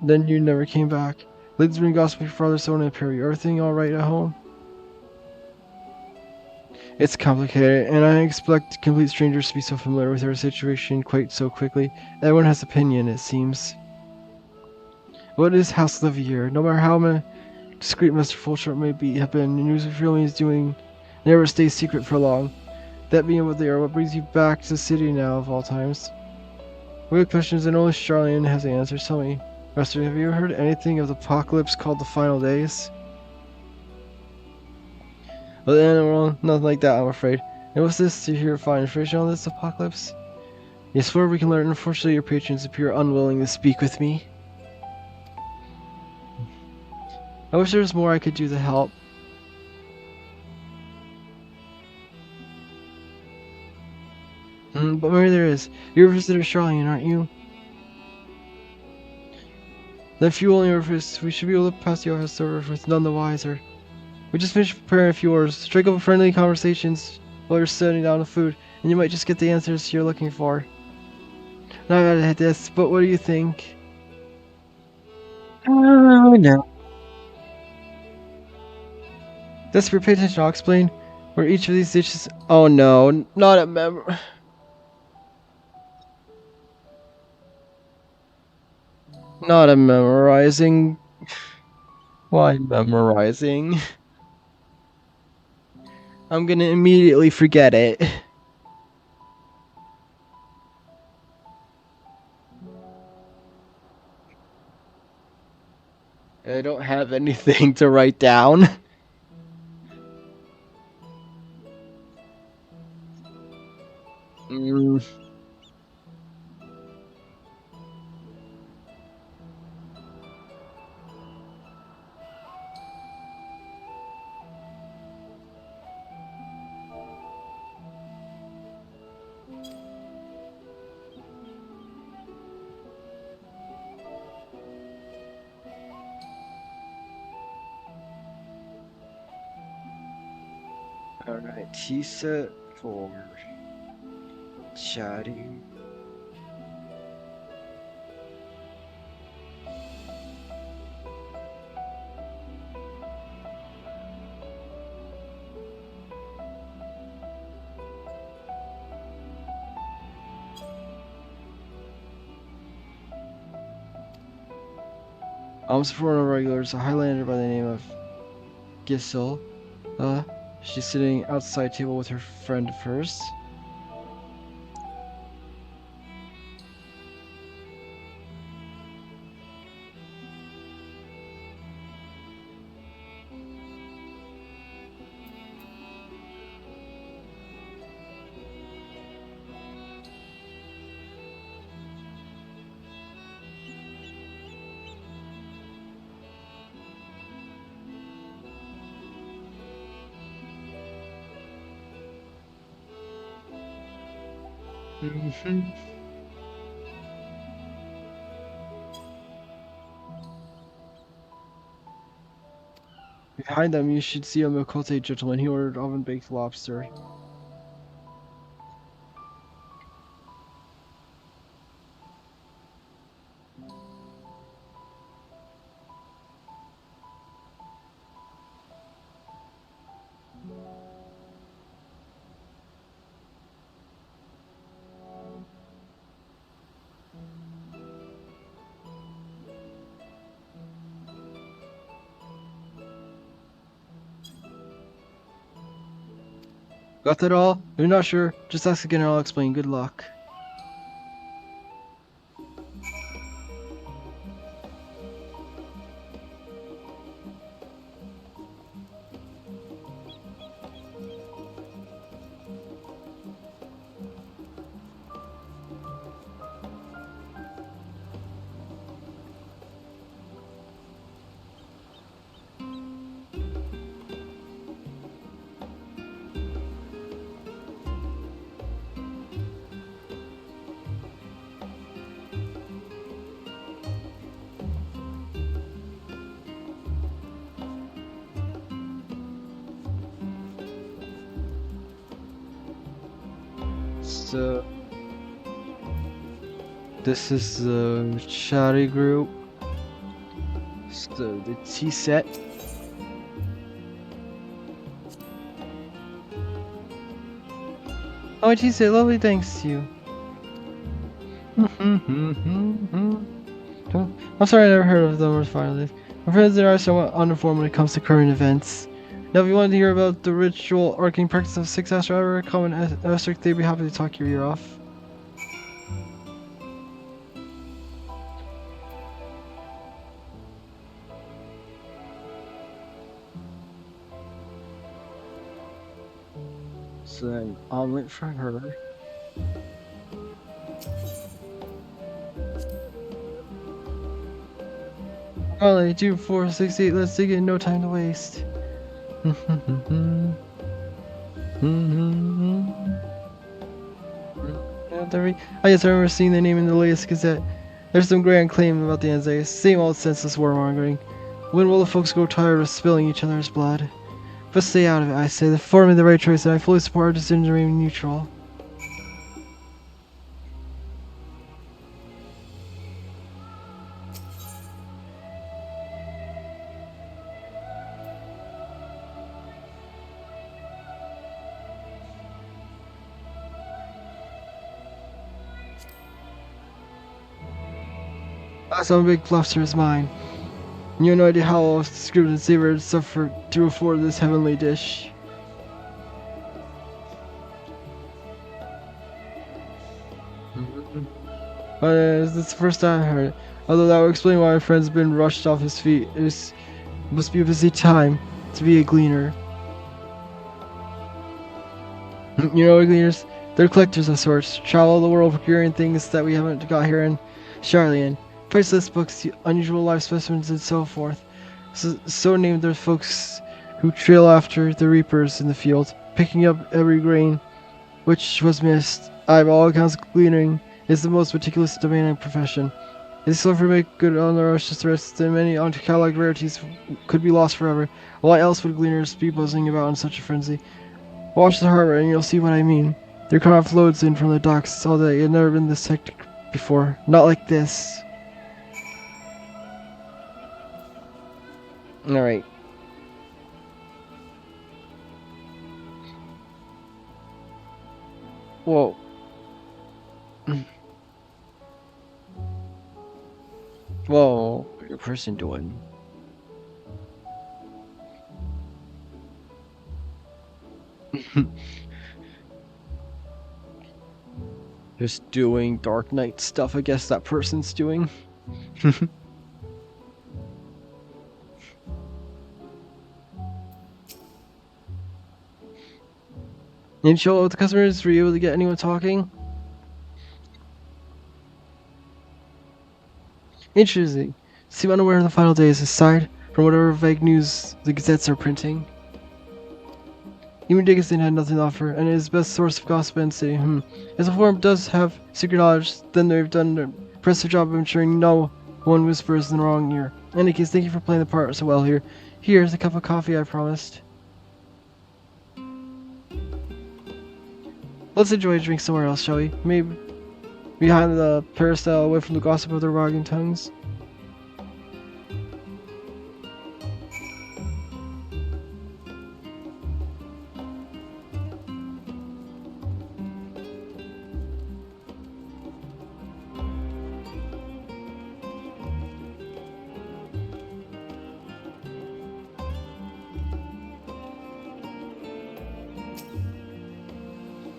then you never came back. Lady's been gossiping for father, so and Perry. Everything alright at home? It's complicated, and I expect complete strangers to be so familiar with our situation quite so quickly. Everyone has opinion, it seems. What is House Livier? No matter how discreet Mr. Fulshart may have been, the news of your is doing never stays secret for long. That being what they are, what brings you back to the city now of all times? We have questions and only Charlene has the answers. Tell me, Rester, have you ever heard anything of the apocalypse called the Final Days? Well, nothing like that, I'm afraid. And what's this to hear fine information on this apocalypse? Yes, where we can learn. Unfortunately, your patrons appear unwilling to speak with me. I wish there was more I could do to help. But maybe there is. You're a visitor, Charlene, aren't you? Then if you only refuse, we should be able to pass the office over with none the wiser. We just finished preparing a few orders. Strike up friendly conversations while you're setting down the food, and you might just get the answers you're looking for. Now I gotta hit this, but what do you think? Oh no. Desperate, pay attention, I'll explain where each of these dishes. Oh no, not a Not a memorizing. Why memorizing? I'm gonna immediately forget it. I don't have anything to write down. Mm. Alright, T set for chatting. For one of our regulars, a Highlander by the name of Gisel. She's sitting outside table with her friend first. Behind them, you should see a Makote gentleman. He ordered oven-baked lobster. Got that all? You're not sure? Just ask again and I'll explain. Good luck. So, this is the chatty group. So, the T set. Oh, T set, lovely, thanks to you. I'm sorry I never heard of them or finally. My friends and I are somewhat uninformed when it comes to current events. Now, if you want to hear about the ritual arcing practice of 6 Astro Hour, come and Asterisk, they'd be happy to talk your ear off. So then, omelet for her. Alright, 2, 4, 6, 8, let's dig in, no time to waste. Oh yes, I remember seeing the name in the latest Gazette. There's some grand claim about the Anzais. Same old senseless warmongering. When will the folks grow tired of spilling each other's blood? But stay out of it, I say. The forum made the right choice, and I fully support our decision to remain neutral. Some big bluffs are his mine. You have no idea how I'll script and savor and suffer to afford this heavenly dish. It's the first time I heard it. Although that would explain why my friend's been rushed off his feet. Must be a busy time to be a gleaner. You know, gleaners, they're collectors of sorts. Travel the world procuring things that we haven't got here in Charlian. Priceless books, unusual life specimens, and so forth. So named the folks who trail after the reapers in the field, picking up every grain which was missed. I, by all accounts, gleaning is the most meticulous demanding profession. This silver make good on the rushes threats, and many uncatalogued rarities could be lost forever. Why else would gleaners be buzzing about in such a frenzy? Watch the harbor and you'll see what I mean. Their craft loads in from the docks all day. It had never been this hectic before. Not like this. Alright. Whoa. Whoa. What's your person doing? Just doing Dark Knight stuff, I guess that person's doing. And show with the customers, were you able to get anyone talking? Interesting. Seem unaware of the final days, aside from whatever vague news the gazettes are printing. Even Dickinson had nothing to offer, and is best source of gossip in the city. If the forum does have secret knowledge, then they've done an impressive job of ensuring no one whispers in the wrong ear. In any case, thank you for playing the part so well here. Here's a cup of coffee I promised. Let's enjoy a drink somewhere else, shall we? Maybe behind the peristyle, away from the gossip of their wagging tongues.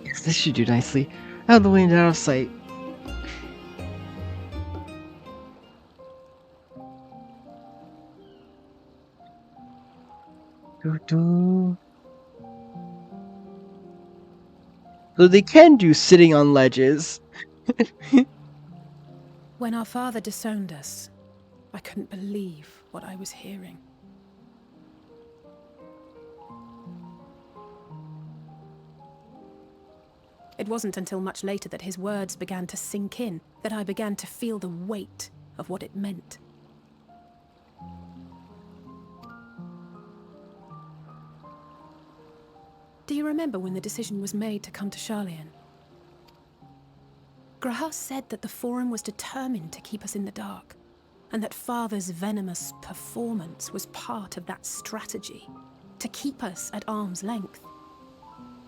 Yes, this should do nicely. Out of the way and out of sight. So they can do sitting on ledges. When our father disowned us, I couldn't believe what I was hearing. It wasn't until much later that his words began to sink in, that I began to feel the weight of what it meant. Do you remember when the decision was made to come to Charlian? Graham said that the Forum was determined to keep us in the dark, and that Father's venomous performance was part of that strategy, to keep us at arm's length.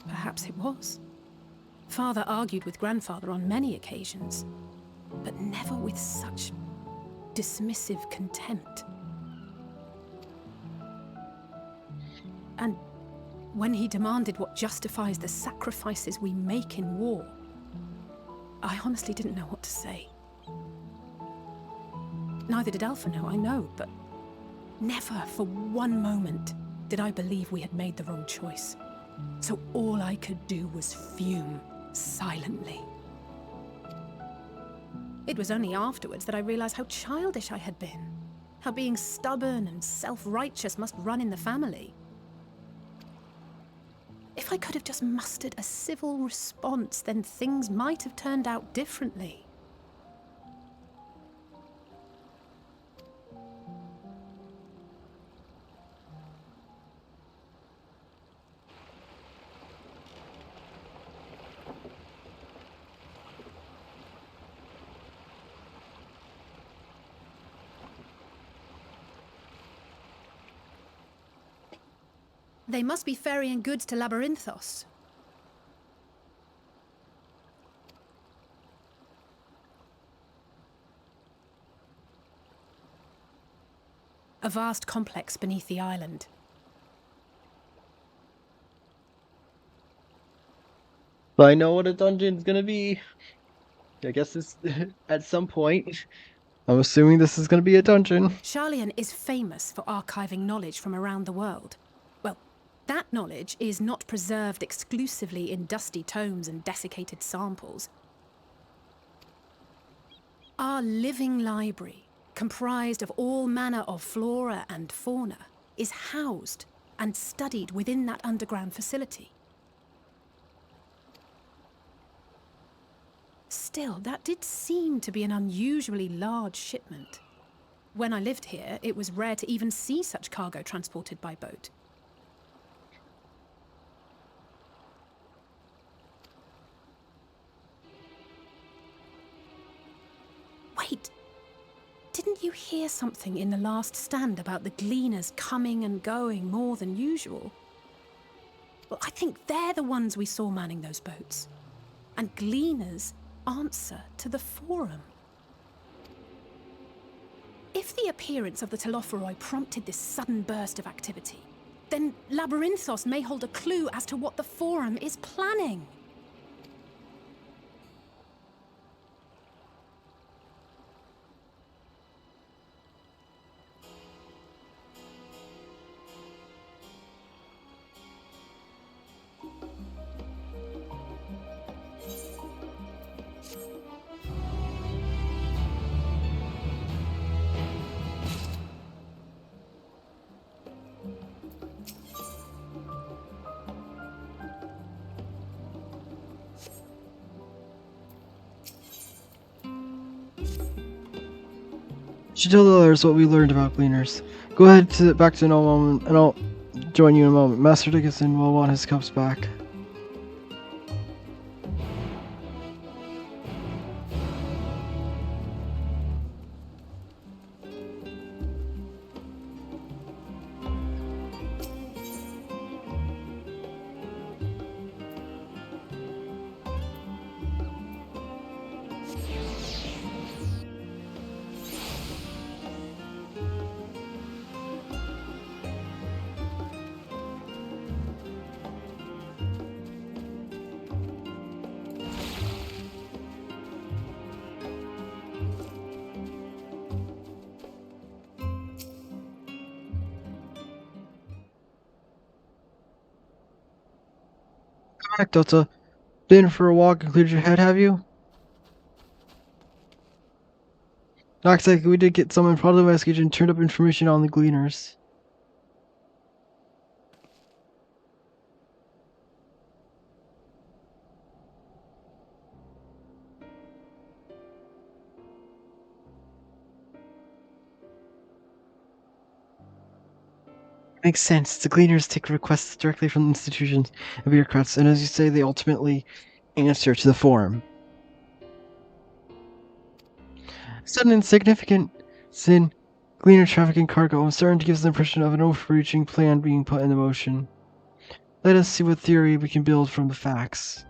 Perhaps it was. Father argued with Grandfather on many occasions, but never with such dismissive contempt. And when he demanded what justifies the sacrifices we make in war, I honestly didn't know what to say. Neither did Alpha know, I know, but never for one moment did I believe we had made the wrong choice. So all I could do was fume silently. It was only afterwards that I realized how childish I had been, how being stubborn and self-righteous must run in the family. If I could have just mustered a civil response, then things might have turned out differently. They must be ferrying goods to Labyrinthos. A vast complex beneath the island. I know what a dungeon's gonna be. I guess it's at some point. I'm assuming this is gonna be a dungeon. Sharlayan is famous for archiving knowledge from around the world. Well, that knowledge is not preserved exclusively in dusty tomes and desiccated samples. Our living library, comprised of all manner of flora and fauna, is housed and studied within that underground facility. Still, that did seem to be an unusually large shipment. When I lived here, it was rare to even see such cargo transported by boat. Wait! Didn't you hear something in the last stand about the gleaners coming and going more than usual? Well, I think they're the ones we saw manning those boats. And gleaners answer to the Forum. If the appearance of the Telophoroi prompted this sudden burst of activity, then Labyrinthos may hold a clue as to what the Forum is planning. Should tell the others what we learned about gleaners. Go ahead back to no moment, and I'll join you in a moment. Master Dickinson will want his cups back. Come back, Delta. Been for a walk and cleared your head, have you? Not exactly. We did get someone part of the investigation and turned up information on the gleaners. Makes sense. The gleaners take requests directly from institutions and bureaucrats, and as you say, they ultimately answer to the Forum. Sudden and significant sin, gleaner trafficking cargo. I'm starting to give the impression of an overreaching plan being put into motion. Let us see what theory we can build from the facts.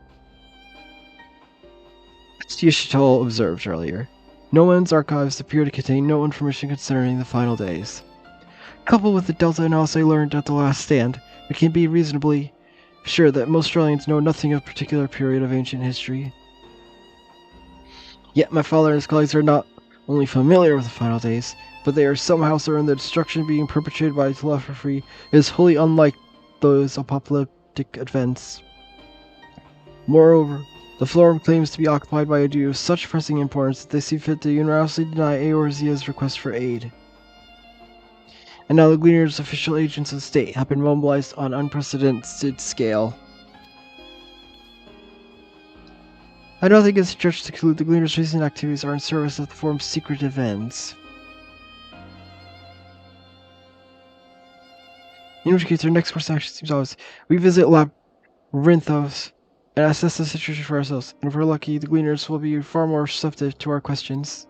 As Yishitol observed earlier, no one's archives appear to contain no information concerning the final days. Coupled with the Delta analysis I learned at the last stand, we can be reasonably sure that most Australians know nothing of a particular period of ancient history. Yet my father and his colleagues are not only familiar with the final days, but they are somehow certain the destruction being perpetrated by telepathy is wholly unlike those apocalyptic events. Moreover, the Forum claims to be occupied by a duty of such pressing importance that they see fit to unilaterally deny Eorzea's request for aid. And now the Gleaners' official agents of state have been mobilized on unprecedented scale. I don't think it's a stretch to conclude the Gleaners' recent activities are in service of the Forum's secretive ends. In which case, our next course of action seems obvious. We visit Labyrinthos and assess the situation for ourselves, and if we're lucky, the Gleaners will be far more receptive to our questions.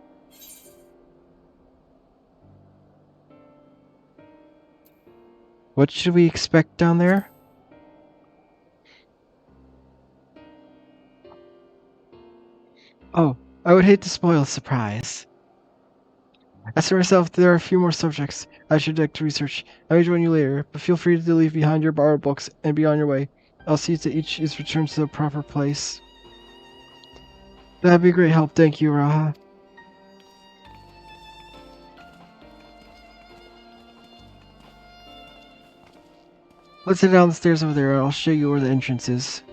What should we expect down there? Oh, I would hate to spoil the surprise. As for myself, there are a few more subjects I should like to research. I may join you later, but feel free to leave behind your borrowed books and be on your way. I'll see that each is returned to the proper place. That'd be a great help, thank you, Raha. Let's head down the stairs over there and I'll show you where the entrance is.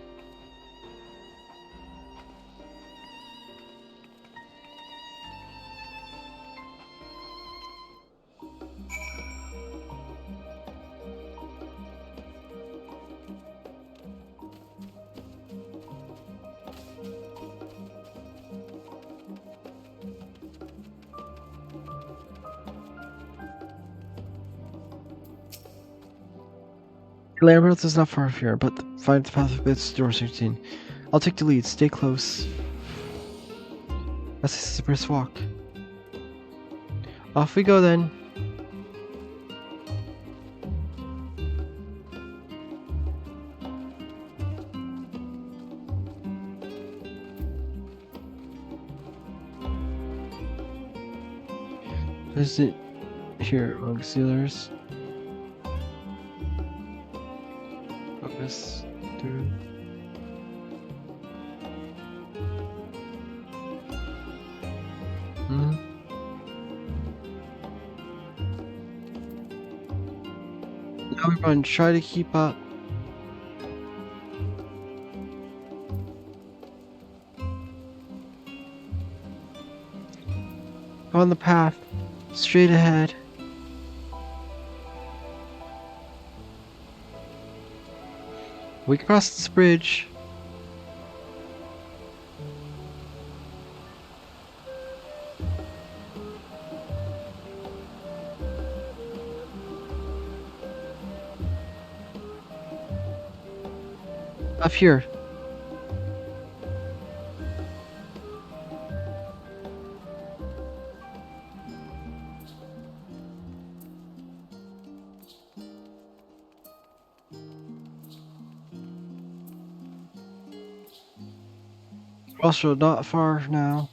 Labyrinth is not far from here, but find the path of its door 16. I'll take the lead, stay close. That's a brisk walk. Off we go then. Visit here amongst the others. Focus through. Now we run, try to keep up. On the path, straight ahead. We cross this bridge. Up here. Also not far now.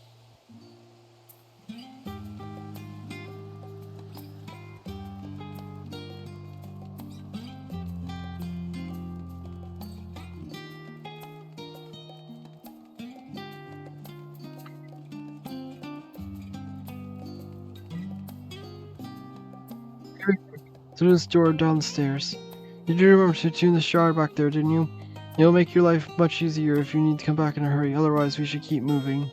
Through this door down the stairs. You do remember to tune the shard back there, didn't you? It'll make your life much easier if you need to come back in a hurry, otherwise we should keep moving.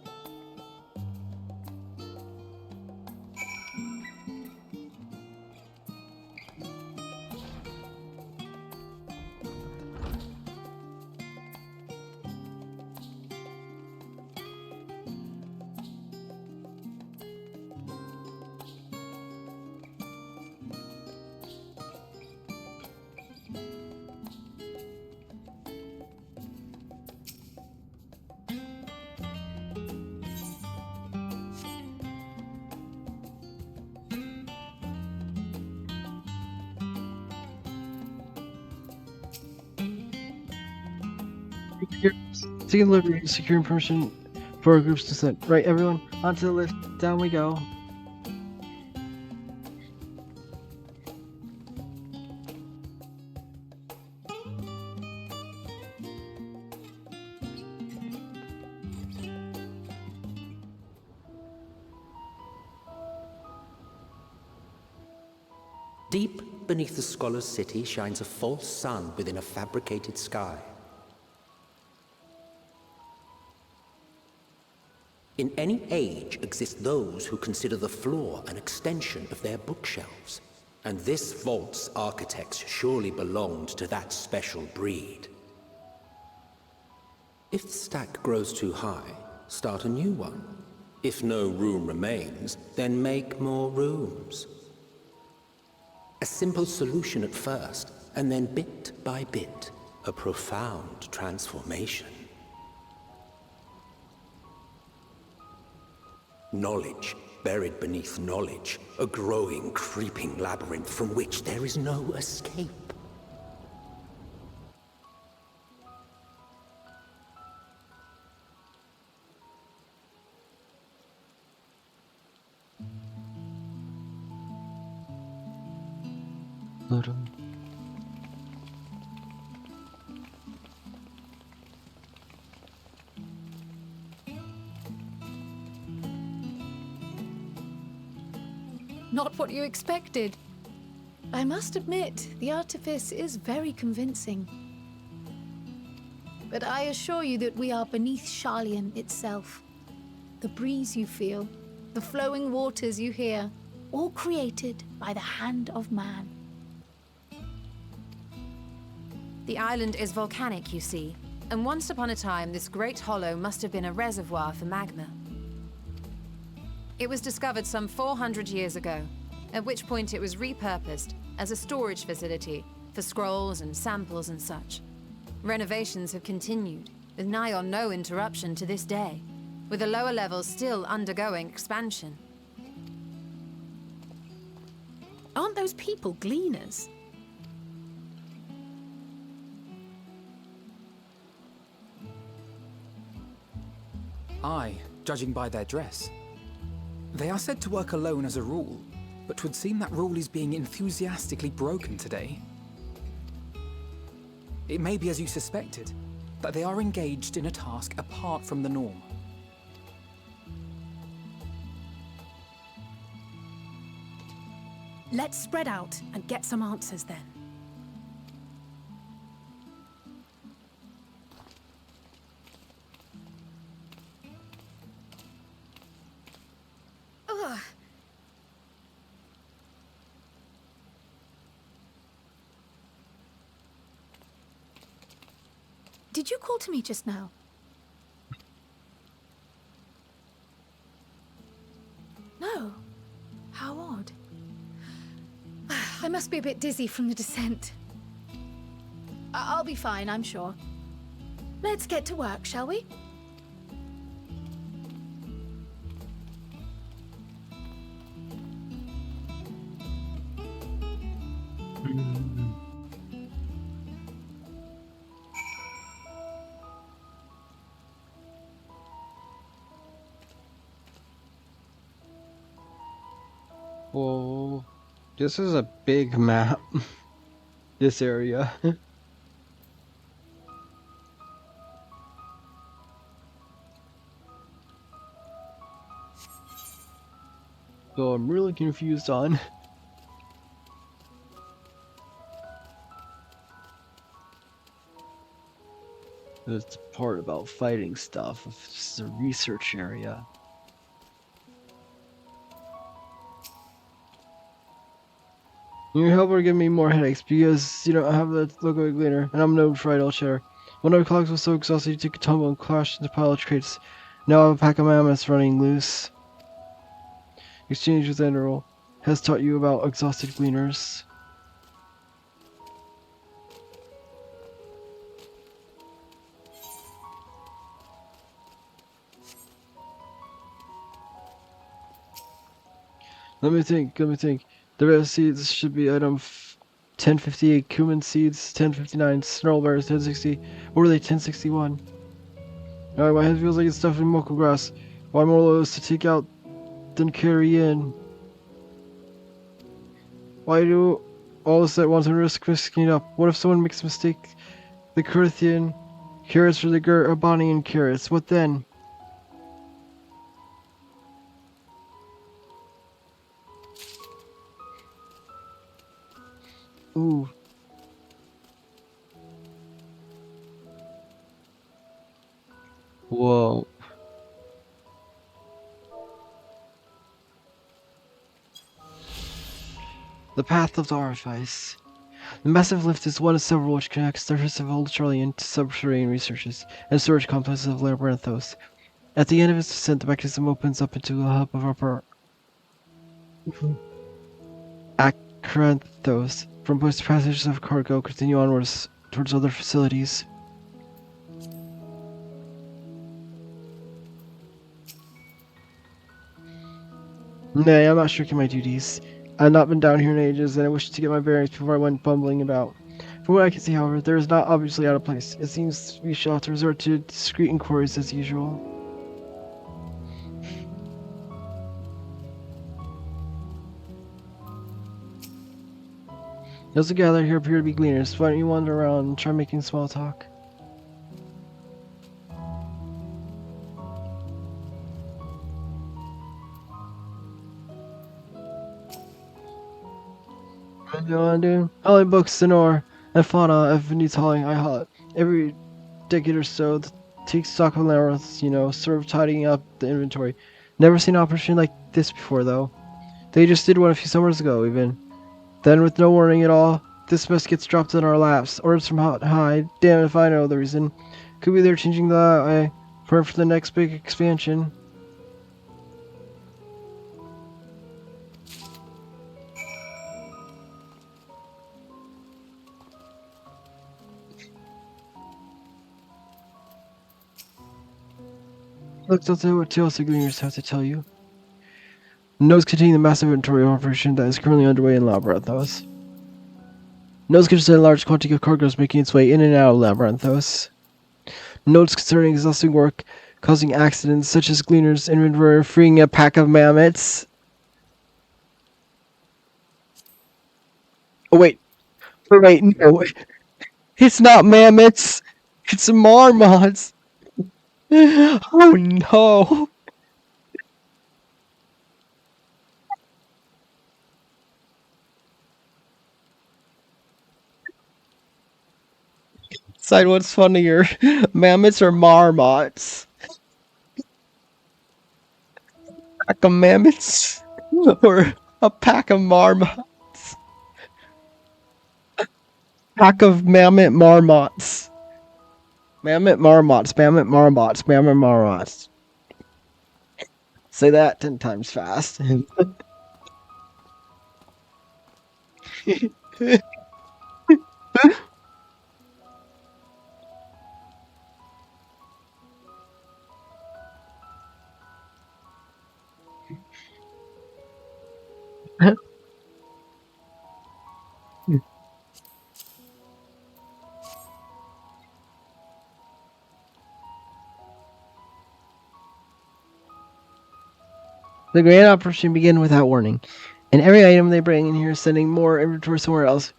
Taking delivery, securing permission for our group's descent. Right, everyone, onto the lift. Down we go. Deep beneath the scholar's city shines a false sun within a fabricated sky. In any age exist those who consider the floor an extension of their bookshelves, and this vault's architects surely belonged to that special breed. If the stack grows too high, start a new one. If no room remains, then make more rooms. A simple solution at first, and then bit by bit, a profound transformation. Knowledge buried beneath knowledge, a growing, creeping labyrinth from which there is no escape. Little. Not what you expected. I must admit, the artifice is very convincing. But I assure you that we are beneath Sharlayan itself. The breeze you feel, the flowing waters you hear, all created by the hand of man. The island is volcanic, you see, and once upon a time this great hollow must have been a reservoir for magma. It was discovered some 400 years ago, at which point it was repurposed as a storage facility for scrolls and samples and such. Renovations have continued, with nigh on no interruption to this day, with the lower levels still undergoing expansion. Aren't those people gleaners? Aye, judging by their dress. They are said to work alone as a rule, but 'twould seem that rule is being enthusiastically broken today. It may be as you suspected, that they are engaged in a task apart from the norm. Let's spread out and get some answers then. Ugh. Did you call to me just now? No. How odd. I must be a bit dizzy from the descent. I'll be fine, I'm sure. Let's get to work, shall we? Whoa. This is a big map. This area. So I'm really confused on. There's the part about fighting stuff. It's just a research area. Your help will give me more headaches because you don't have the logo gleaner, and I'm no fried cheddar. One of the clogs was so exhausted he took a tumble and crashed into a pile of crates. Now I have a pack of mammoths running loose. Exchange with Enderl has taught you about exhausted gleaners. Let me think. The rest seeds should be item 1058 cumin seeds, 1059 snarl bears, 1060. What were they? 1061. Alright, my head feels like it's stuffed in muckle grass. Why more loads to take out than carry in? Why do all this at once and risk mixing it up? What if someone makes a mistake? The Corinthian carrots for the Urbanian carrots. What then? Ooh. Whoa. The Path of the Artifice. The massive lift is one of several which connects the surface of Old Charlian to subterranean researches and storage complexes of Labyrinthos. At the end of its descent, the mechanism opens up into a hub of upper Acranthos, from which passages of cargo continue onwards towards other facilities. Nay, I'm not shirking my duties. I've not been down here in ages, and I wish to get my bearings before I went bumbling about. From what I can see, however, there is not obviously out of place. It seems we shall have to resort to discreet inquiries as usual. Those who gather here appear to be gleaners. Why don't you wander around and try making small talk? What do you want to do? Hauling books, Sonor, and fauna, if it needs hauling, I haul it. Every decade or so, take stock of Labyrinths, sort of tidying up the inventory. Never seen an operation like this before, though. They just did one a few summers ago, even. Then, with no warning at all, this mess gets dropped in our laps. Orders from high. Damn if I know the reason. Could be they're changing the for the next big expansion. Look, that's what Tales of Gleaners have to tell you. Notes containing the massive inventory operation that is currently underway in Labyrinthos. Notes concerning a large quantity of cargoes making its way in and out of Labyrinthos. Notes concerning exhausting work causing accidents such as Gleaner's inventory freeing a pack of mammoths. Oh wait, no, it's not mammoths, it's marmots. Oh no. Decide what's funnier, mammoths or marmots. Pack of mammoths or a pack of marmots. Pack of mammoth marmots. Mammoth marmots, mammoth marmots, mammoth marmots. Say that 10 times fast. The grand operation began without warning, and every item they bring in here is sending more inventory somewhere else.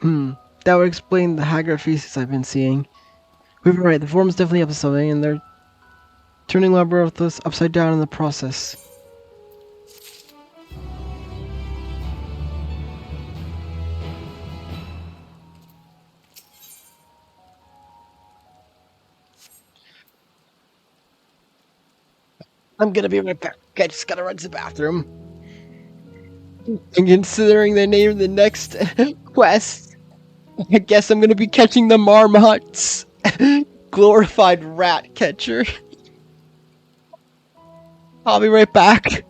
That would explain the haggard faces I've been seeing. We were right, the form's definitely up to something, and they're turning Labyrinthos upside down in the process. I'm gonna be right back. I just gotta run to the bathroom. And considering they named the next quest, I guess I'm gonna be catching the marmots. Glorified rat catcher. I'll be right back.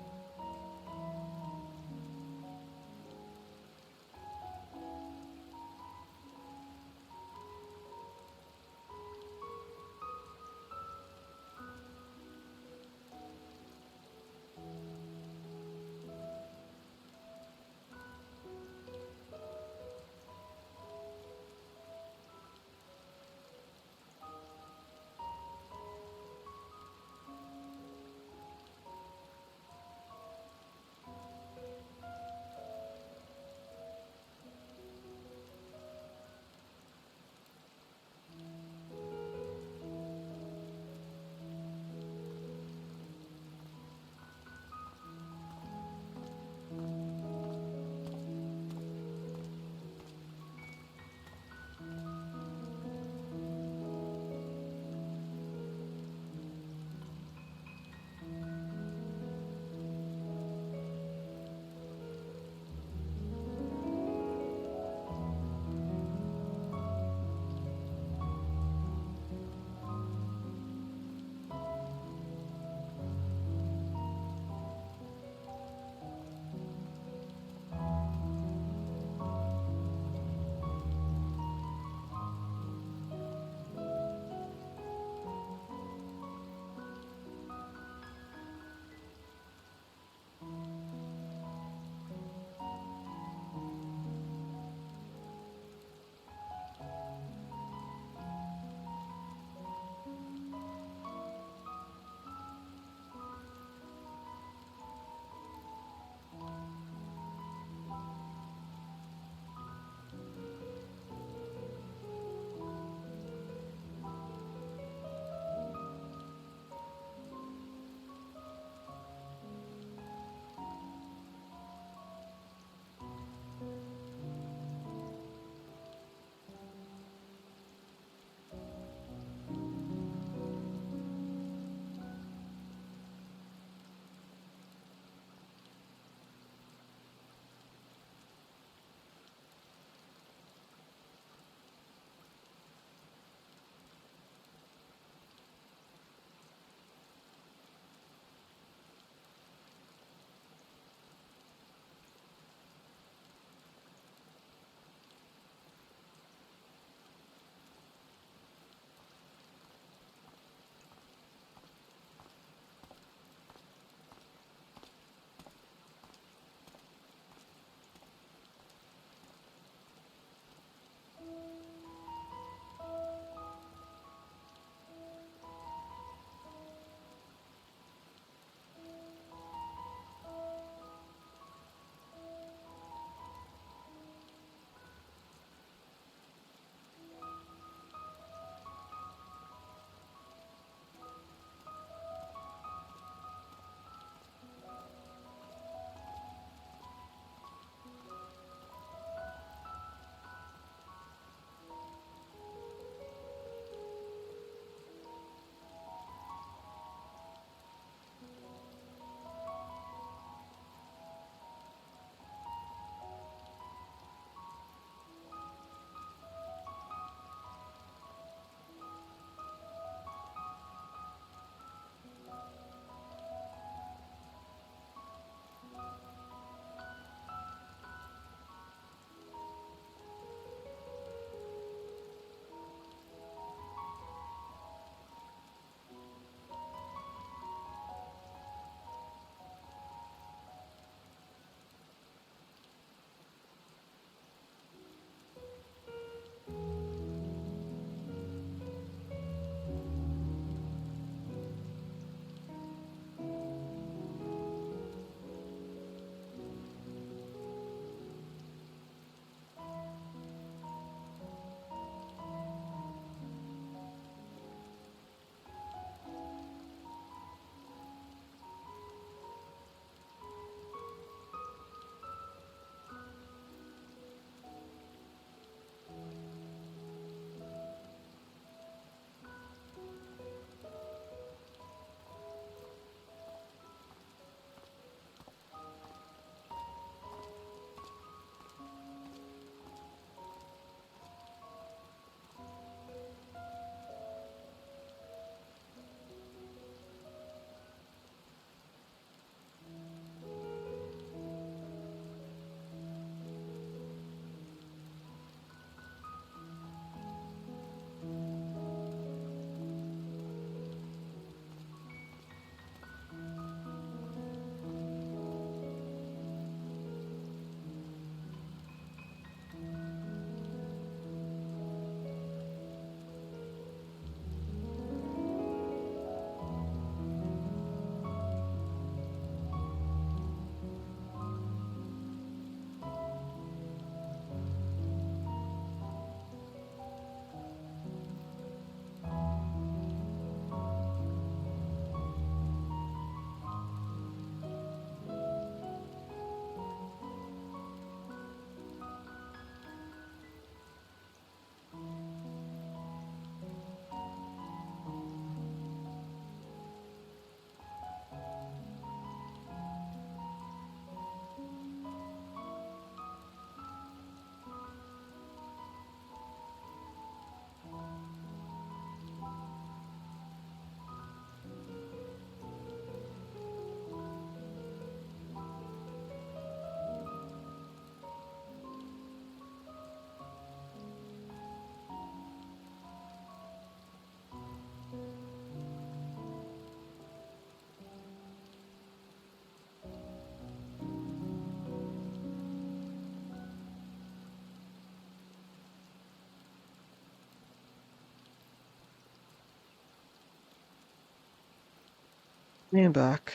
And back.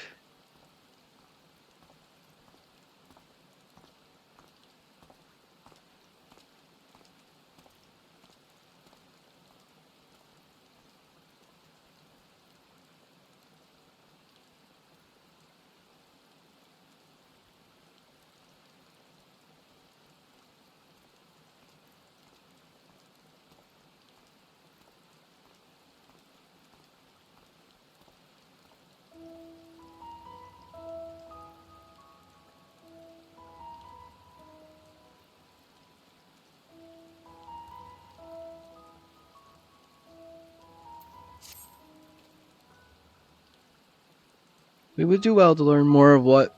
We would do well to learn more of what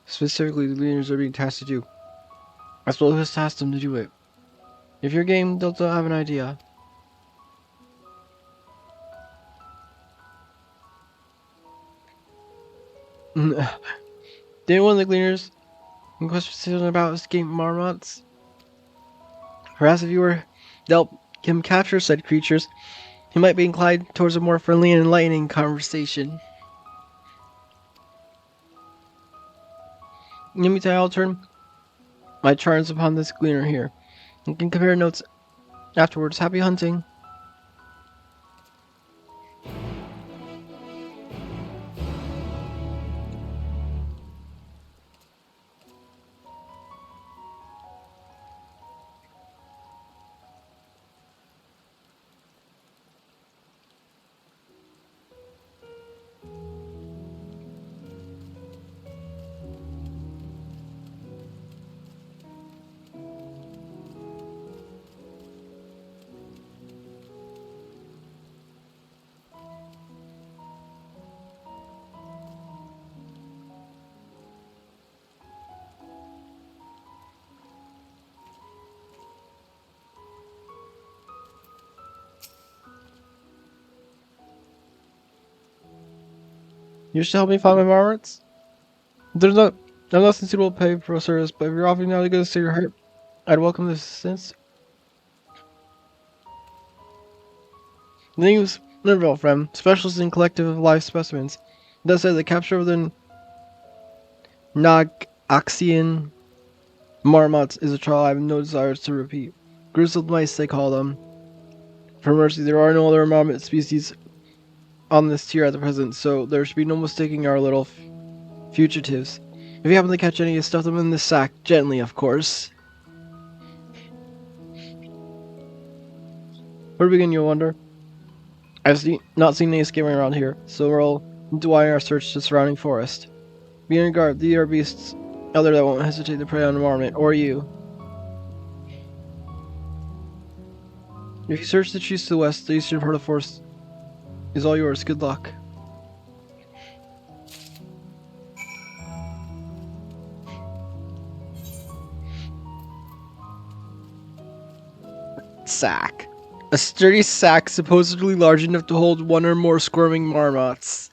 specifically the leaders are being tasked to do, as well as tasked them to do it. If your game doesn't have an idea, didn't one of the gleaners in question about escaped marmots? Perhaps if you were to help him capture said creatures, he might be inclined towards a more friendly and enlightening conversation. In the meantime, I'll turn my charms upon this gleaner here, and can compare notes afterwards. Happy hunting. You should help me find my marmots? I'm not suitable pay for a service, but if you're offering now to go to your heart, I'd welcome this assistance. The name is Linville, friend, specialist in collective of live specimens. That said, the capture of the Nogaxian marmots is a trial I have no desire to repeat. Grizzled mice, they call them. For mercy, there are no other marmot species on this tier at the present, so there should be no mistaking our little fugitives. If you happen to catch any, stuff them in this sack, gently, of course. Where to begin, you wonder? I've not seen any escaping around here, so we'll widen our search to the surrounding forest. Be on guard, these are beasts out there that won't hesitate to prey on a marmot, or you. If you search the trees to the west, the eastern part of the forest is all yours. Good luck. Sack. A sturdy sack supposedly large enough to hold one or more squirming marmots.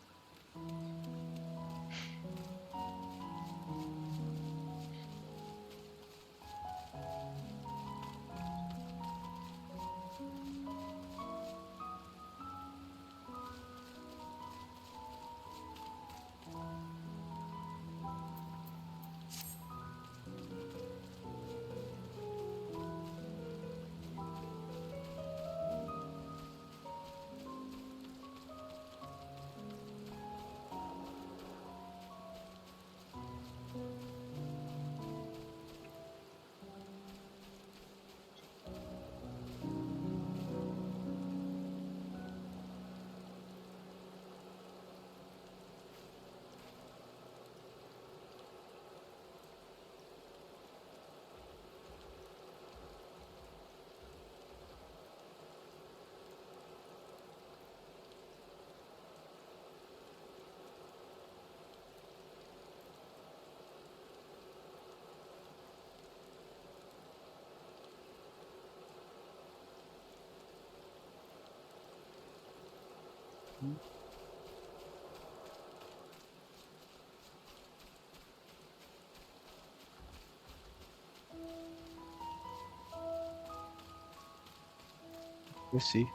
Let's see.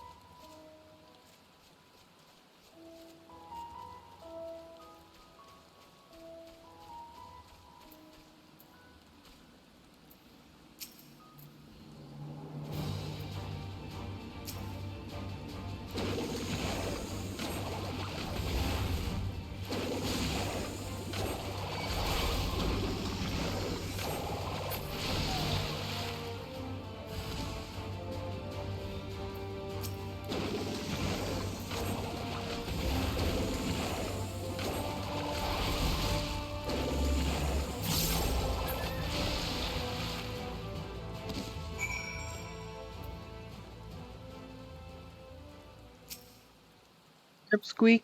Pipsqueak.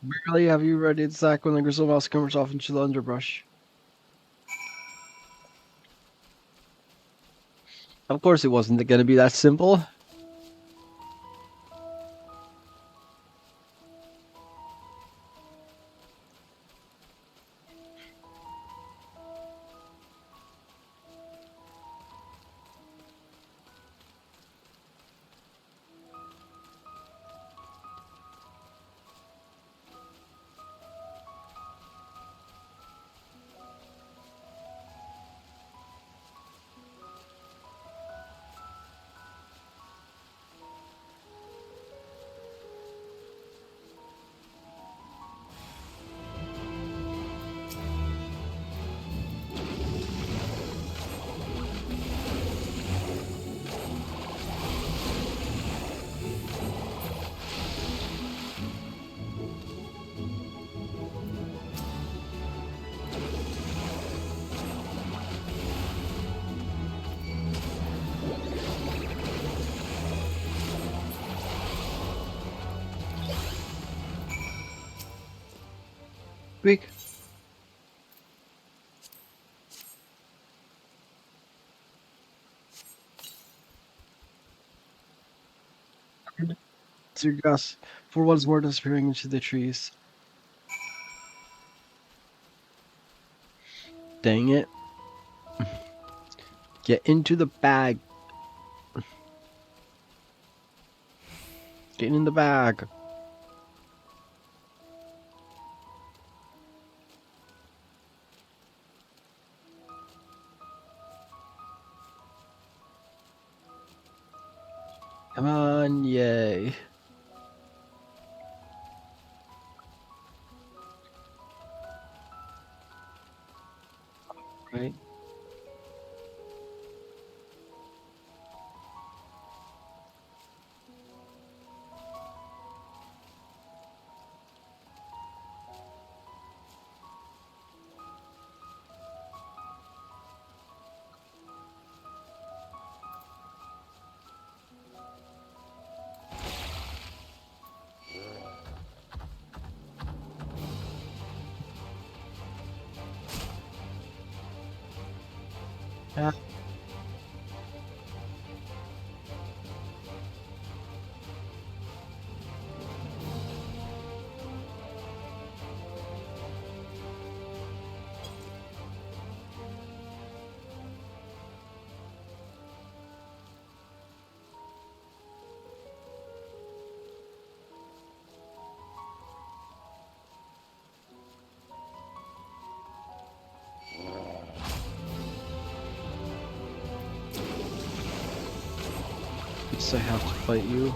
Barely have you ready to sack when the grizzled mouse scumbers off into the underbrush. Of course it wasn't gonna be that simple. Squeak. It's your guess. For what is more disappearing into the trees. Dang it. Get into the bag. Get in the bag. Come on, yay. Right. Yeah. Guess I have to fight you.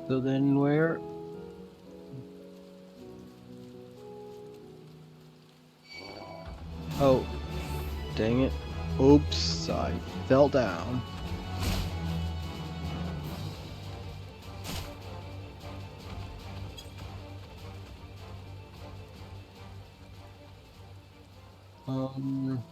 So then where? Oh, dang it. Oops, I fell down. Um,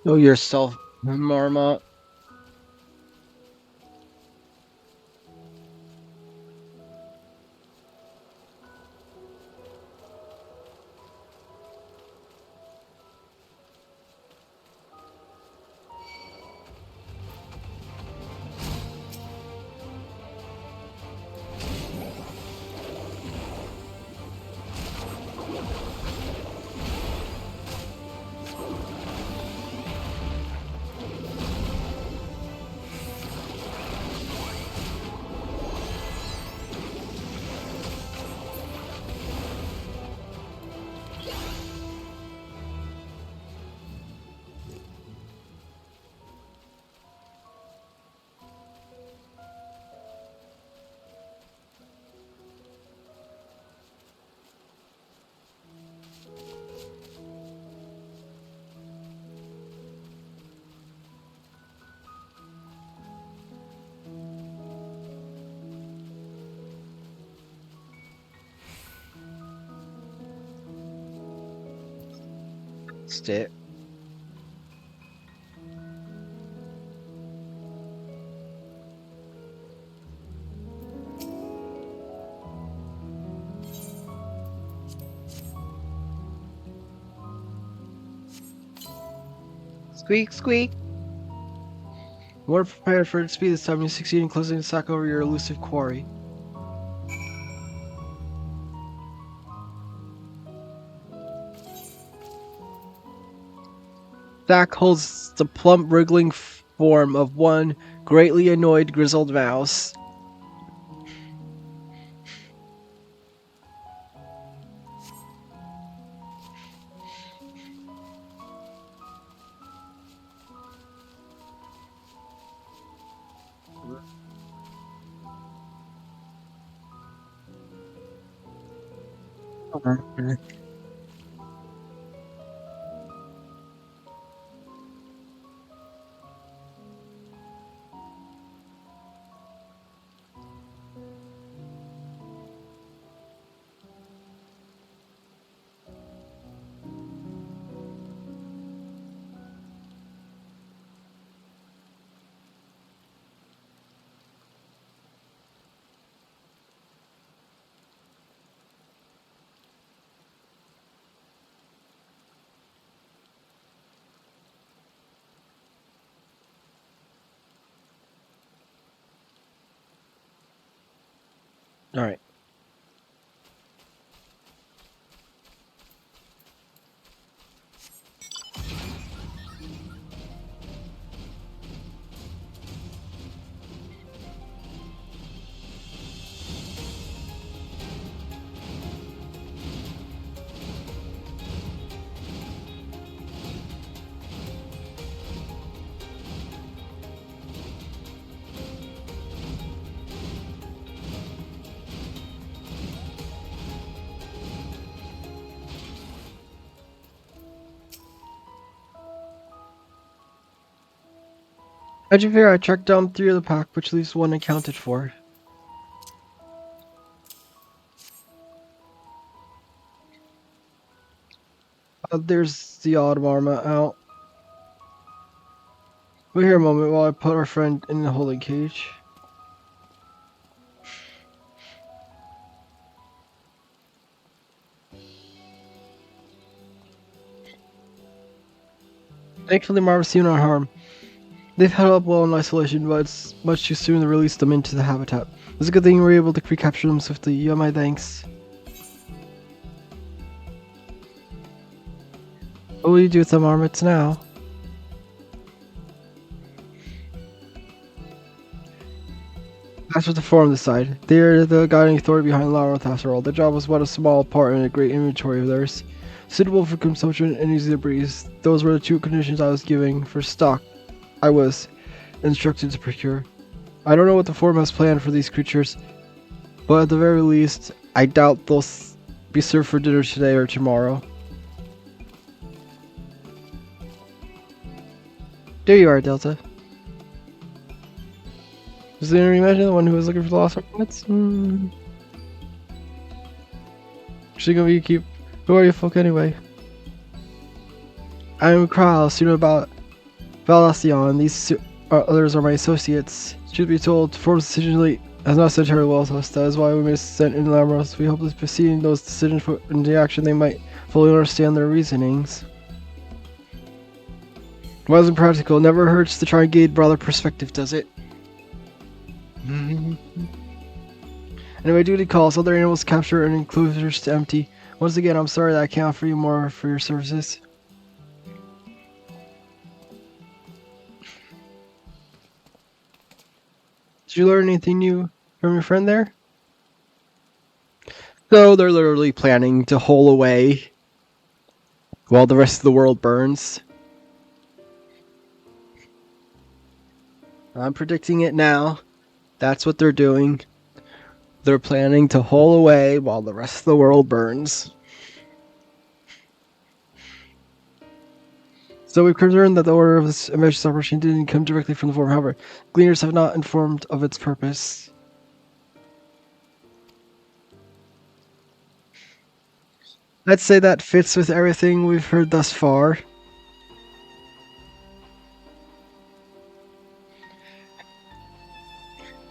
Know yourself, Marmot. fixed it. Squeak, squeak. More prepared for its speed this time. You succeed in closing the sack over your elusive quarry. Sack holds the plump, wriggling form of one greatly annoyed grizzled mouse. Alright. How'd you figure I tracked down 3 of the pack, which leaves 1 accounted for? There's the odd marmot out. Wait here a moment while I put our friend in the holding cage. Thankfully, Marva's seen no harm. They've held up well in isolation, but it's much too soon to release them into the habitat. It's a good thing we were able to recapture them swiftly. You have my thanks. What will you do with the marmots now? That's what the forum decide. They are the guiding authority behind Larroth after all. Their job was but a small part in a great inventory of theirs. Suitable for consumption and easy to breathe. Those were the 2 conditions I was giving for stock I was instructed to procure. I don't know what the forum has planned for these creatures, but at the very least, I doubt they'll be served for dinner today or tomorrow. There you are, Delta. Was the enemy imagine the one who was looking for the lost ornaments? Actually gonna be who are you folk anyway? I am Kraus, you know about Valacion. These others are my associates. Should be told, Form's decision late has not sent her well to us. That is why we made a sent in Lamros. We hope that by seeing those decisions put into action, they might fully understand their reasonings. It wasn't practical. It never hurts to try and gain broader perspective, does it? Anyway, duty calls. Other animals captured and enclosures to empty. Once again, I'm sorry that I can't offer you more for your services. Did you learn anything new from your friend there? So they're literally planning to hole away while the rest of the world burns. I'm predicting it now. That's what they're doing. They're planning to hole away while the rest of the world burns. So we've confirmed that the order of this ambitious operation didn't come directly from the forum. However, gleaners have not informed of its purpose. I'd say that fits with everything we've heard thus far.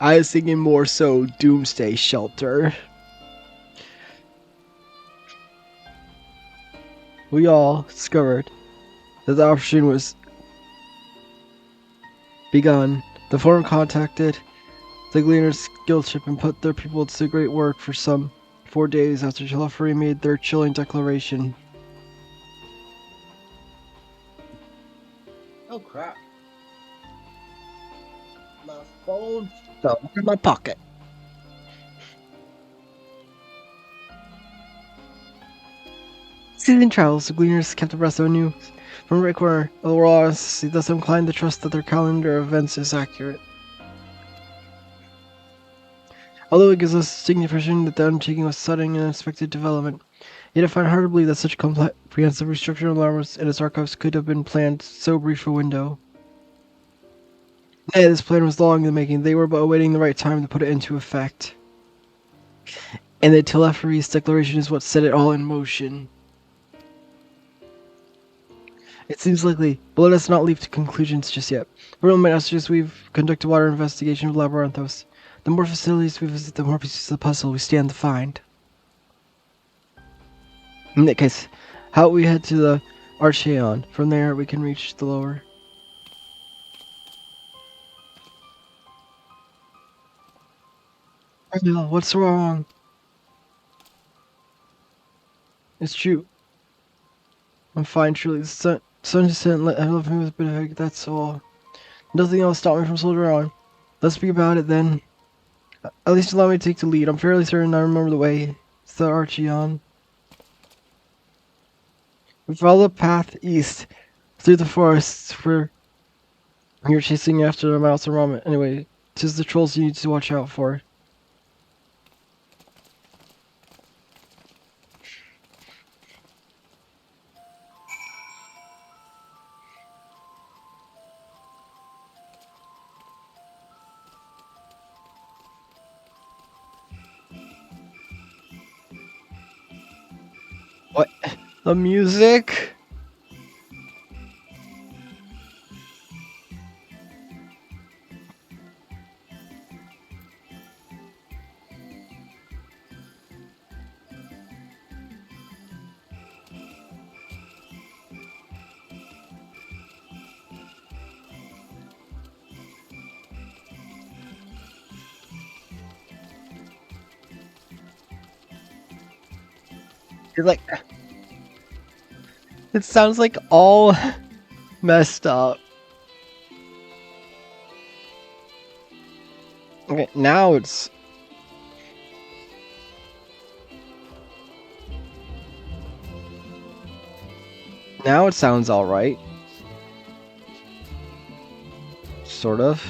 I was thinking more so Doomsday Shelter. We all discovered that the operation was begun. The forum contacted the Gleaner's guild ship and put their people to great work for some 4 days after Telephory made their chilling declaration. Oh crap. My phone fell in my pocket. Season travels, the Gleaners kept abreast of news from every corner of the world. Honestly, thus I'm inclined to trust that their calendar of events is accurate. Although it gives us a distinct impression that the undertaking was sudden and unexpected development, yet I find it hard to believe that such comprehensive restructuring of Lamas and its archives could have been planned so brief a window. Nay, this plan was long in the making. They were but awaiting the right time to put it into effect. And the Telephory's declaration is what set it all in motion. It seems likely, but let us not leap to conclusions just yet. For my masters, we've conducted water investigation of Labyrinthos. The more facilities we visit, the more pieces of the puzzle we stand to find. In that case, how about we head to the Archeon? From there, we can reach the lower. Ariel, what's wrong? It's true. I'm fine, truly. The sun just didn't let I love me with a bit of egg, that's all. Nothing else stopped me from soldiering on. Let's speak about it then. At least allow me to take the lead. I'm fairly certain I remember the way. It's the Archeon. We follow the path east through the forests where you're chasing after the mouse and ramen. Anyway, 'tis the trolls you need to watch out for. What? The music? You're like, it sounds like all messed up. Okay, now it's. Now it sounds alright. Sort of.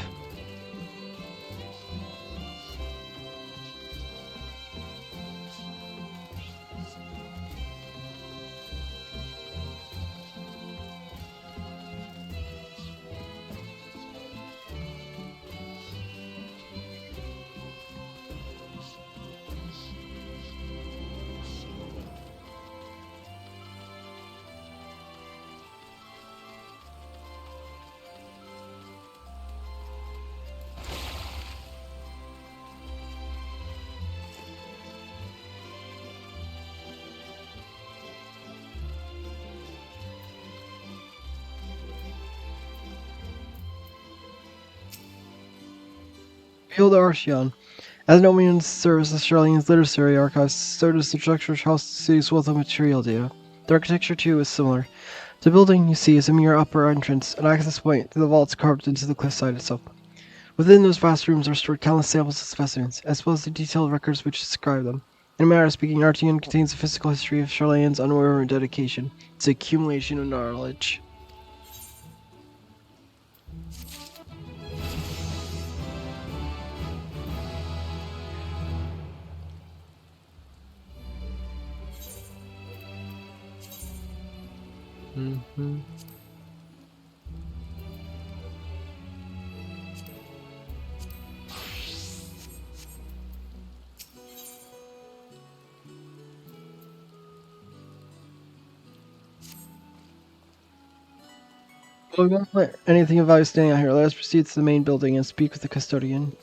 Behold the Archeon. As no means serves Australian's literary archives, so does the structure house the city's wealth of material data. The architecture, too, is similar. The building, you see, is a mere upper entrance, an access point to the vaults carved into the cliffside itself. Within those vast rooms are stored countless samples of specimens, as well as the detailed records which describe them. In a manner of speaking, Archeon contains the physical history of Charlaine's unwavering dedication. It's an accumulation of knowledge. Mm-hmm. Well, we won't let anything of value standing out here. Let us proceed to the main building and speak with the custodian.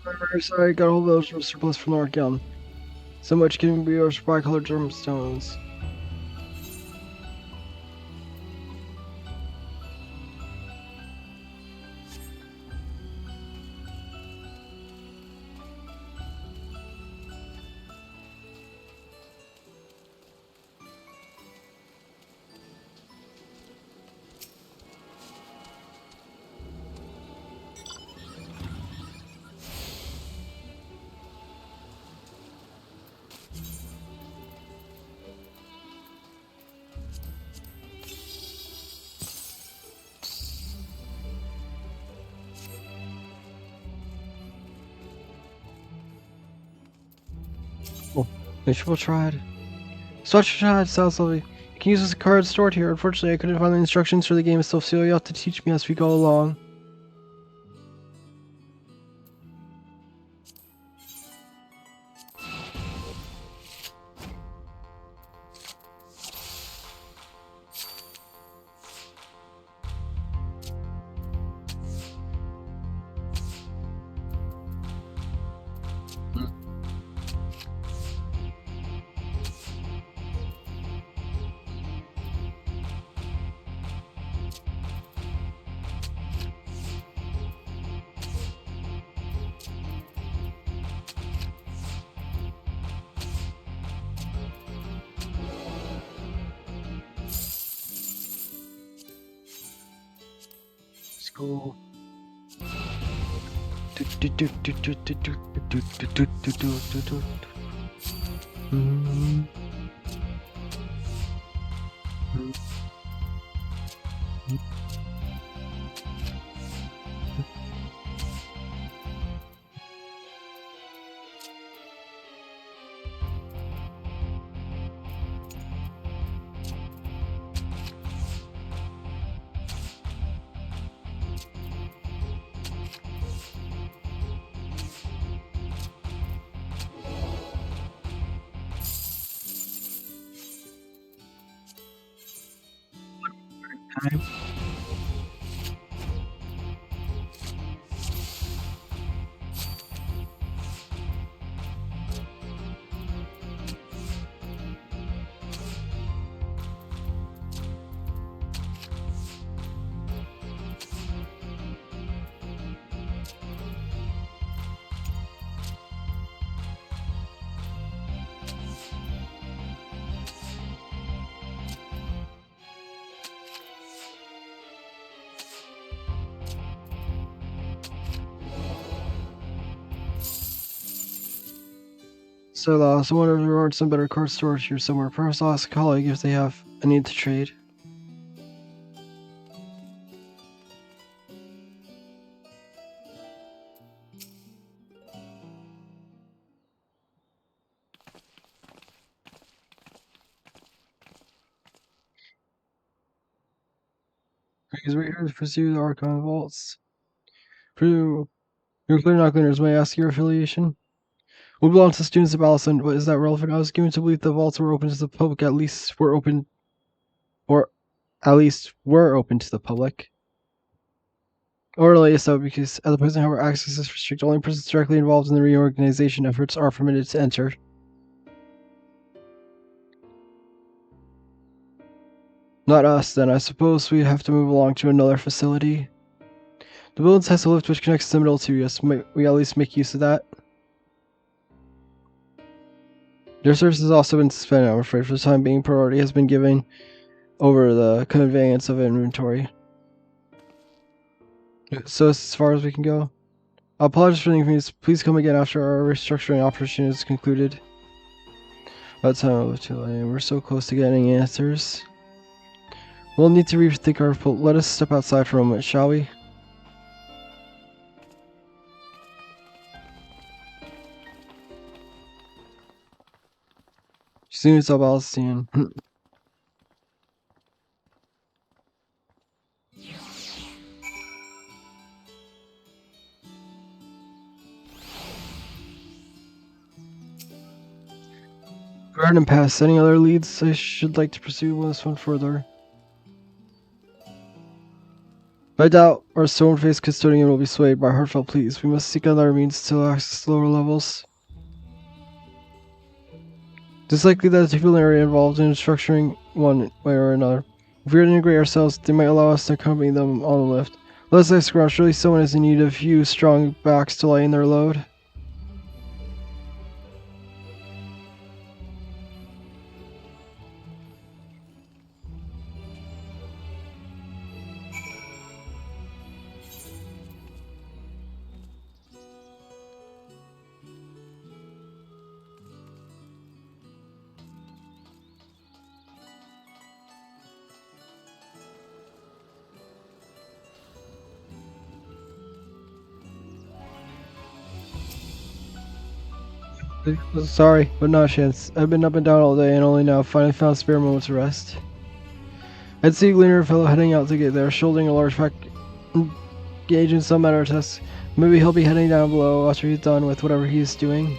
I'm very sorry, I got all those from surplus from Arkham. So much can be yours for bi-colored gemstones. Visual tried. Such a tried sounds lovely. You can use this card stored here. Unfortunately, I couldn't find the instructions for the game itself, so you'll have to teach me as we go along. School. Time. So, I wonder if there aren't some better card storage here somewhere. Perhaps I'll ask a colleague if they have a need to trade. Because we're here to pursue the Archon Vaults. You're clear not cleaners, may I ask your affiliation? We belong to students of Allison, but is that relevant? I was given to believe the vaults were open to the public, at least were open to the public. Or at least so, because at the present hour access is restricted. Only persons directly involved in the reorganization efforts are permitted to enter. Not us, then. I suppose we have to move along to another facility. The building has a lift which connects the middle two. Yes, we at least make use of that. Their service has also been suspended, I'm afraid. For the time being, priority has been given over the conveyance of inventory. So as far as we can go. I apologize for the inconvenience. Please come again after our restructuring operation is concluded. By the time of 2 a.m. We're so close to getting answers. We'll need to rethink our... Let us step outside for a moment, shall we? Soon it's all Palestine. Garden Pass. Any other leads? I should like to pursue this one further. I doubt our stone-faced custodian will be swayed by heartfelt pleas. We must seek other means to access lower levels. It's likely that the people are involved in structuring one way or another. If we were to integrate ourselves, they might allow us to accompany them on the lift. Let us ask around. Surely someone is in need of a few strong backs to lighten their load. Sorry, but not a chance. I've been up and down all day and only now finally found a spare moment to rest. I'd see a Gleaner fellow heading out to get there, shouldering a large pack, engaged in some matter of task. Maybe he'll be heading down below after he's done with whatever he's doing.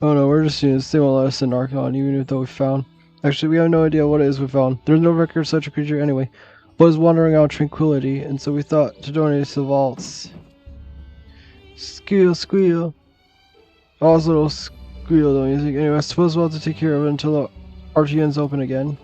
Oh no, we're just students. They won't let us send Archon, even if though we found. Actually, we have no idea what it is we found. There's no record of such a creature anyway. But it was wandering out tranquility, and so we thought to donate it to the vaults. Squeal, squeal. Oh, it's a little squeal, don't you think? Anyway, I suppose we'll have to take care of it until the RTN's open again.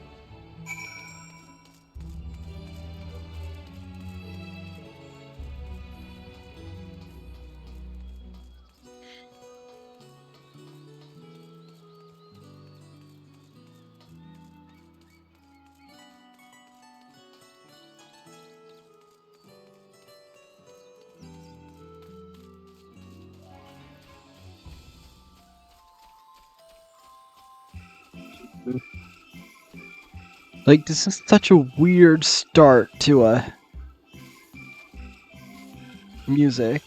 Like, this is such a weird start to a music.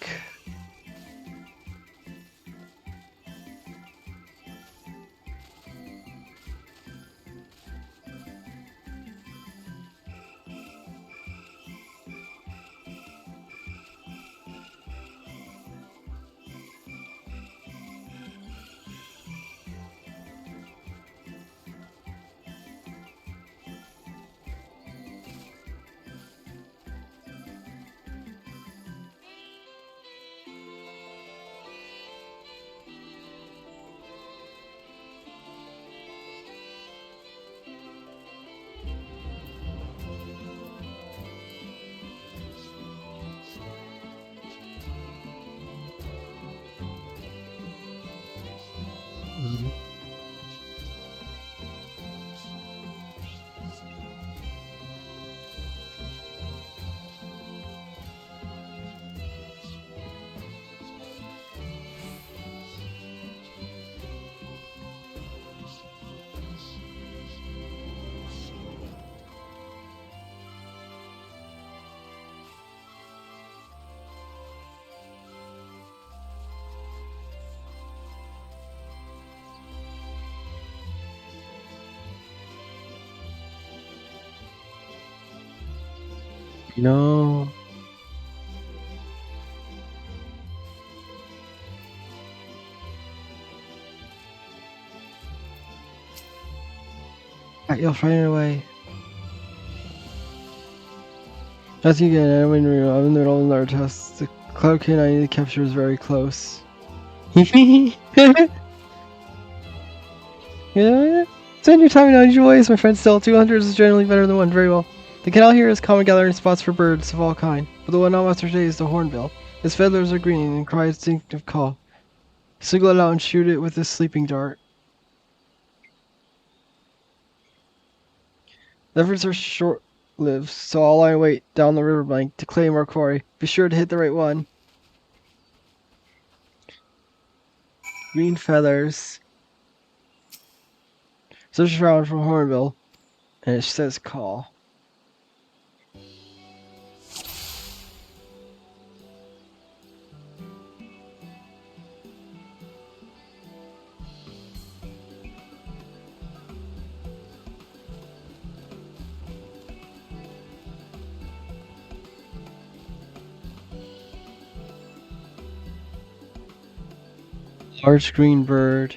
No. You'll find a way. As you get I'm in the middle of another test. The cloud canine you capture is very close. Yeah. Spend your time in unusual ways, my friend. Still, 200 is generally better than 1. Very well. The canal here is common gathering spots for birds of all kind, but the one on Western today is the hornbill. Its feathers are green and cry a distinctive call. Single it out and shoot it with a sleeping dart. The efforts are short-lived, so I'll lie in wait down the riverbank to claim our quarry. Be sure to hit the right one. Green feathers. Search around for hornbill, and it says call. Large green bird.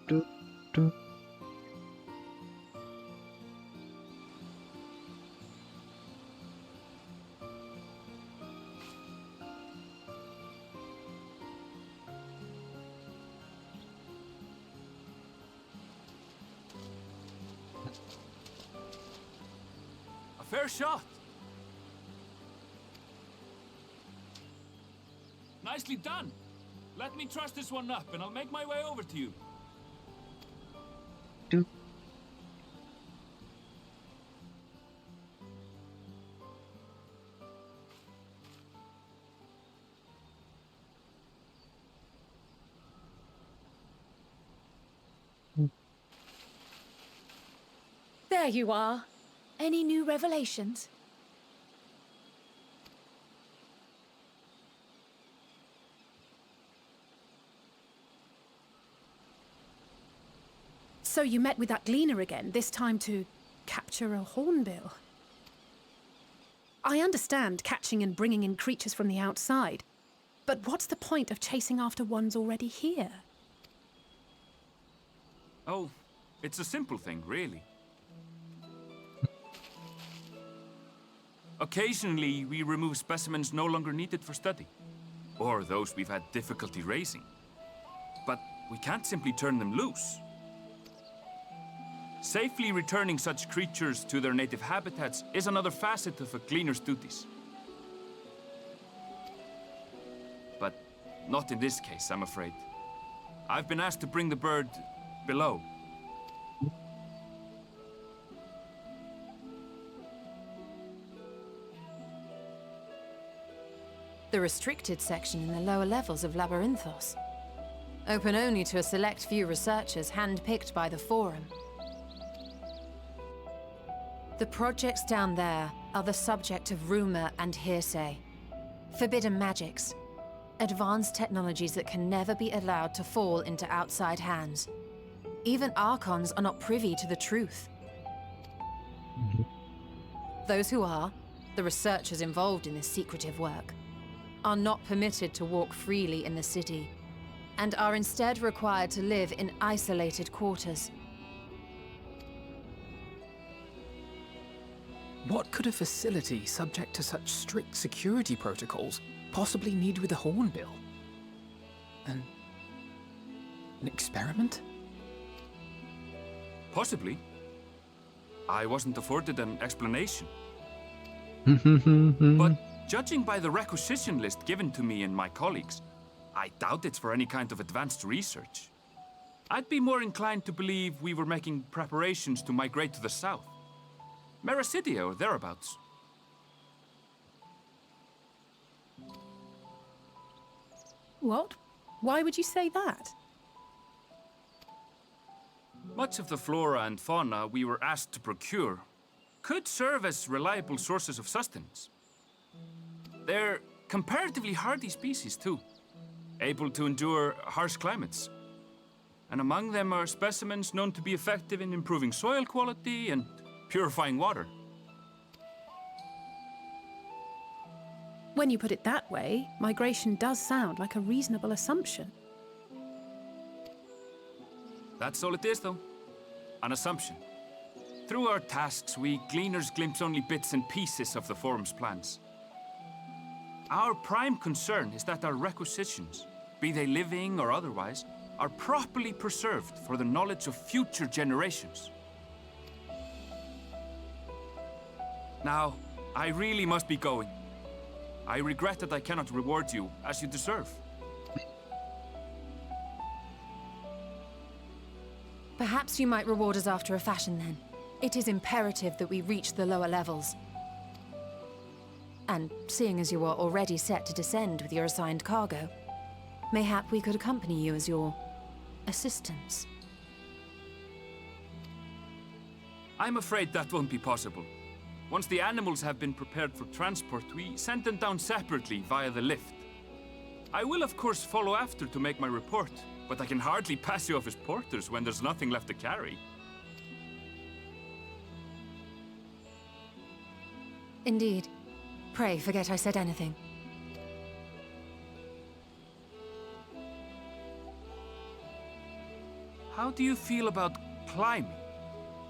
Do, do. A fair shot. Nicely done. Let me truss this one up and I'll make my way over to you. Do. There you are. Any new revelations? So you met with that gleaner again, this time to capture a hornbill. I understand catching and bringing in creatures from the outside, but what's the point of chasing after ones already here? Oh, it's a simple thing, really. Occasionally, we remove specimens no longer needed for study, or those we've had difficulty raising. But we can't simply turn them loose. Safely returning such creatures to their native habitats is another facet of a cleaner's duties. But not in this case, I'm afraid. I've been asked to bring the bird below. The restricted section in the lower levels of Labyrinthos. Open only to a select few researchers handpicked by the Forum. The projects down there are the subject of rumor and hearsay. Forbidden magics. Advanced technologies that can never be allowed to fall into outside hands. Even Archons are not privy to the truth. Those who are, the researchers involved in this secretive work, are not permitted to walk freely in the city, and are instead required to live in isolated quarters. What could a facility subject to such strict security protocols possibly need with a hornbill? An experiment? Possibly. I wasn't afforded an explanation. But judging by the requisition list given to me and my colleagues, I doubt it's for any kind of advanced research. I'd be more inclined to believe we were making preparations to migrate to the south. Mericidia or thereabouts. What? Why would you say that? Much of the flora and fauna we were asked to procure could serve as reliable sources of sustenance. They're comparatively hardy species, too, able to endure harsh climates. And among them are specimens known to be effective in improving soil quality and purifying water. When you put it that way, migration does sound like a reasonable assumption. That's all it is, though. An assumption. Through our tasks, we gleaners glimpse only bits and pieces of the Forum's plans. Our prime concern is that our requisitions, be they living or otherwise, are properly preserved for the knowledge of future generations. Now, I really must be going. I regret that I cannot reward you as you deserve. Perhaps you might reward us after a fashion then. It is imperative that we reach the lower levels. And seeing as you are already set to descend with your assigned cargo, mayhap we could accompany you as your assistants. I'm afraid that won't be possible. Once the animals have been prepared for transport, we send them down separately via the lift. I will of course follow after to make my report, but I can hardly pass you off as porters when there's nothing left to carry. Indeed. Pray forget I said anything. How do you feel about climbing?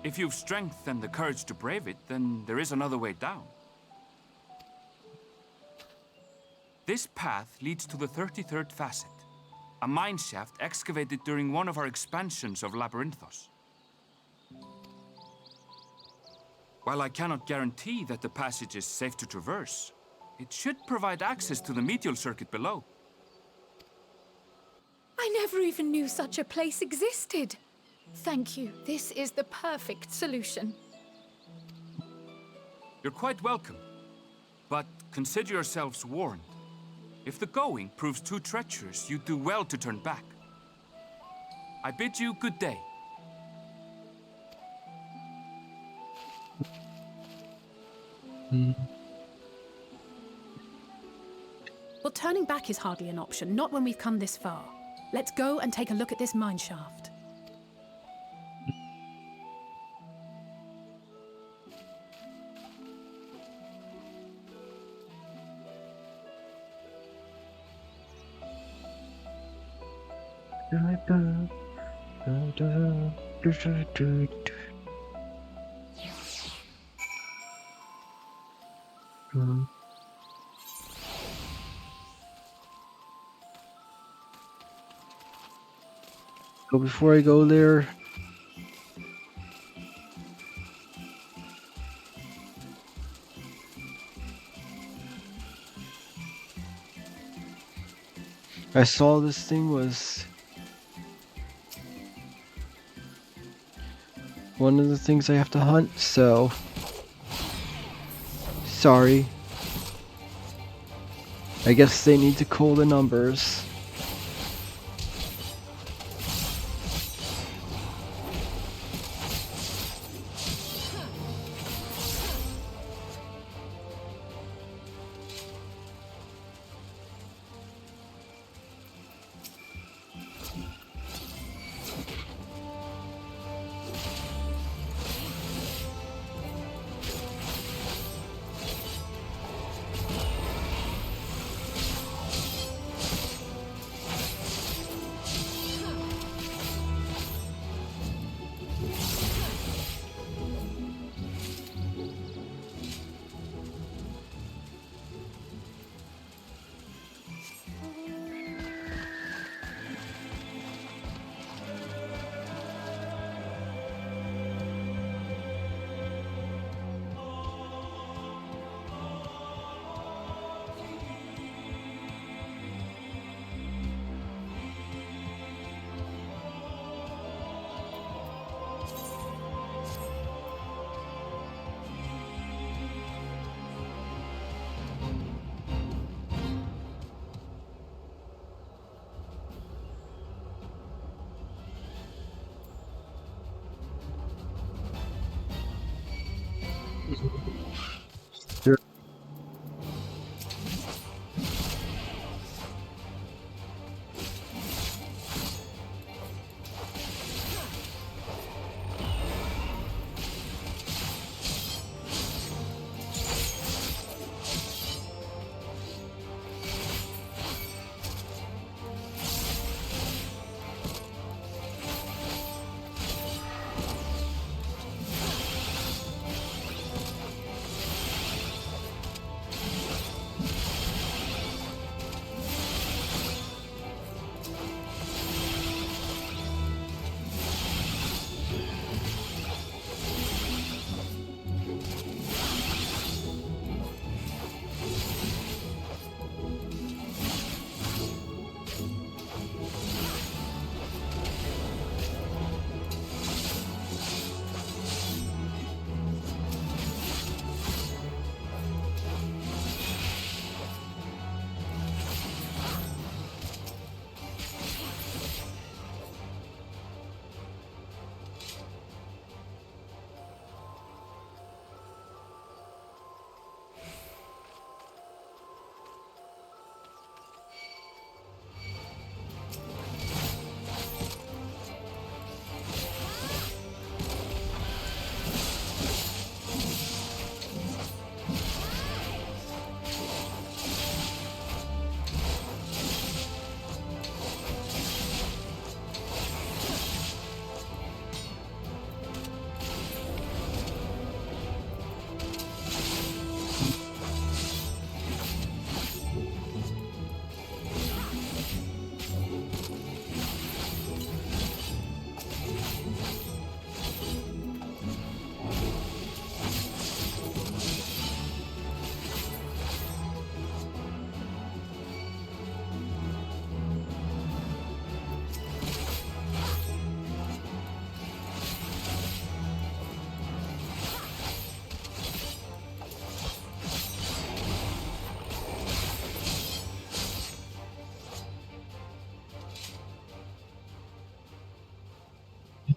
If you've strength and the courage to brave it, then there is another way down. This path leads to the 33rd facet, a mine shaft excavated during one of our expansions of Labyrinthos. While I cannot guarantee that the passage is safe to traverse, it should provide access to the medial circuit below. I never even knew such a place existed. Thank you. This is the perfect solution. You're quite welcome, but consider yourselves warned. If the going proves too treacherous, you do well to turn back. I bid you good day. Well, turning back is hardly an option, not when we've come this far. Let's go and take a look at this mine shaft. So before I go there, I saw this thing was one of the things I have to hunt, so sorry. I guess they need to call the numbers.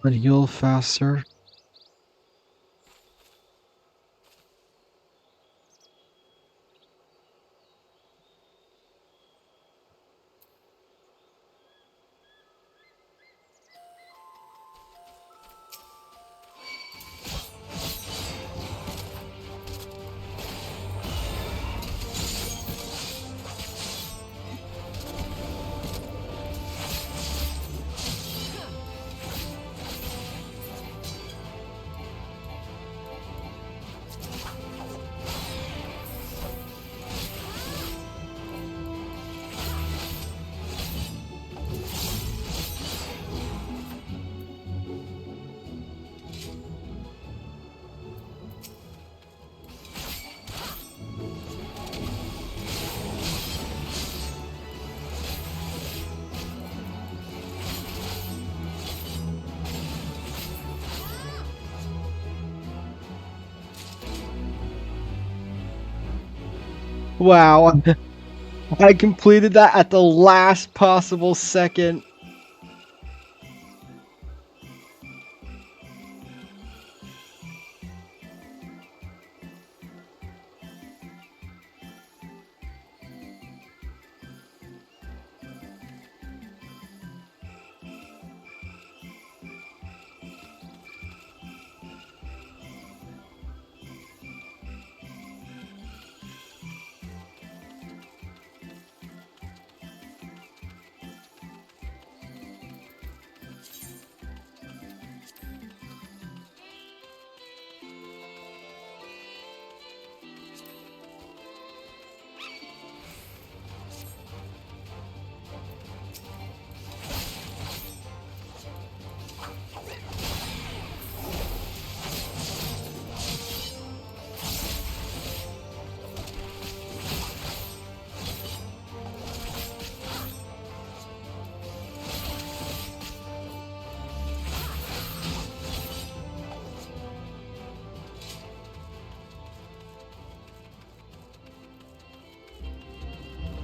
But heal faster. Wow. I completed that at the last possible second.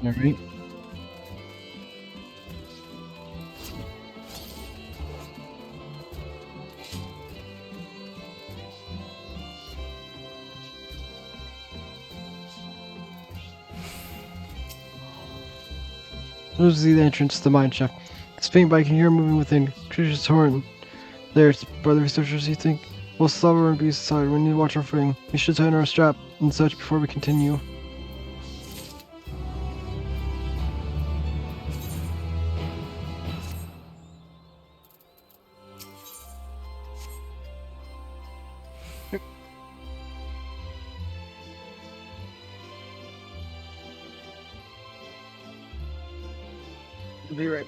Alright. This is the entrance to the mine shaft. This faint bite can hear moving within. Creature's horn. There, it's by the researchers, you think. We'll slobber and be aside. We need to watch our footing. We should tighten our strap and such before we continue. Be right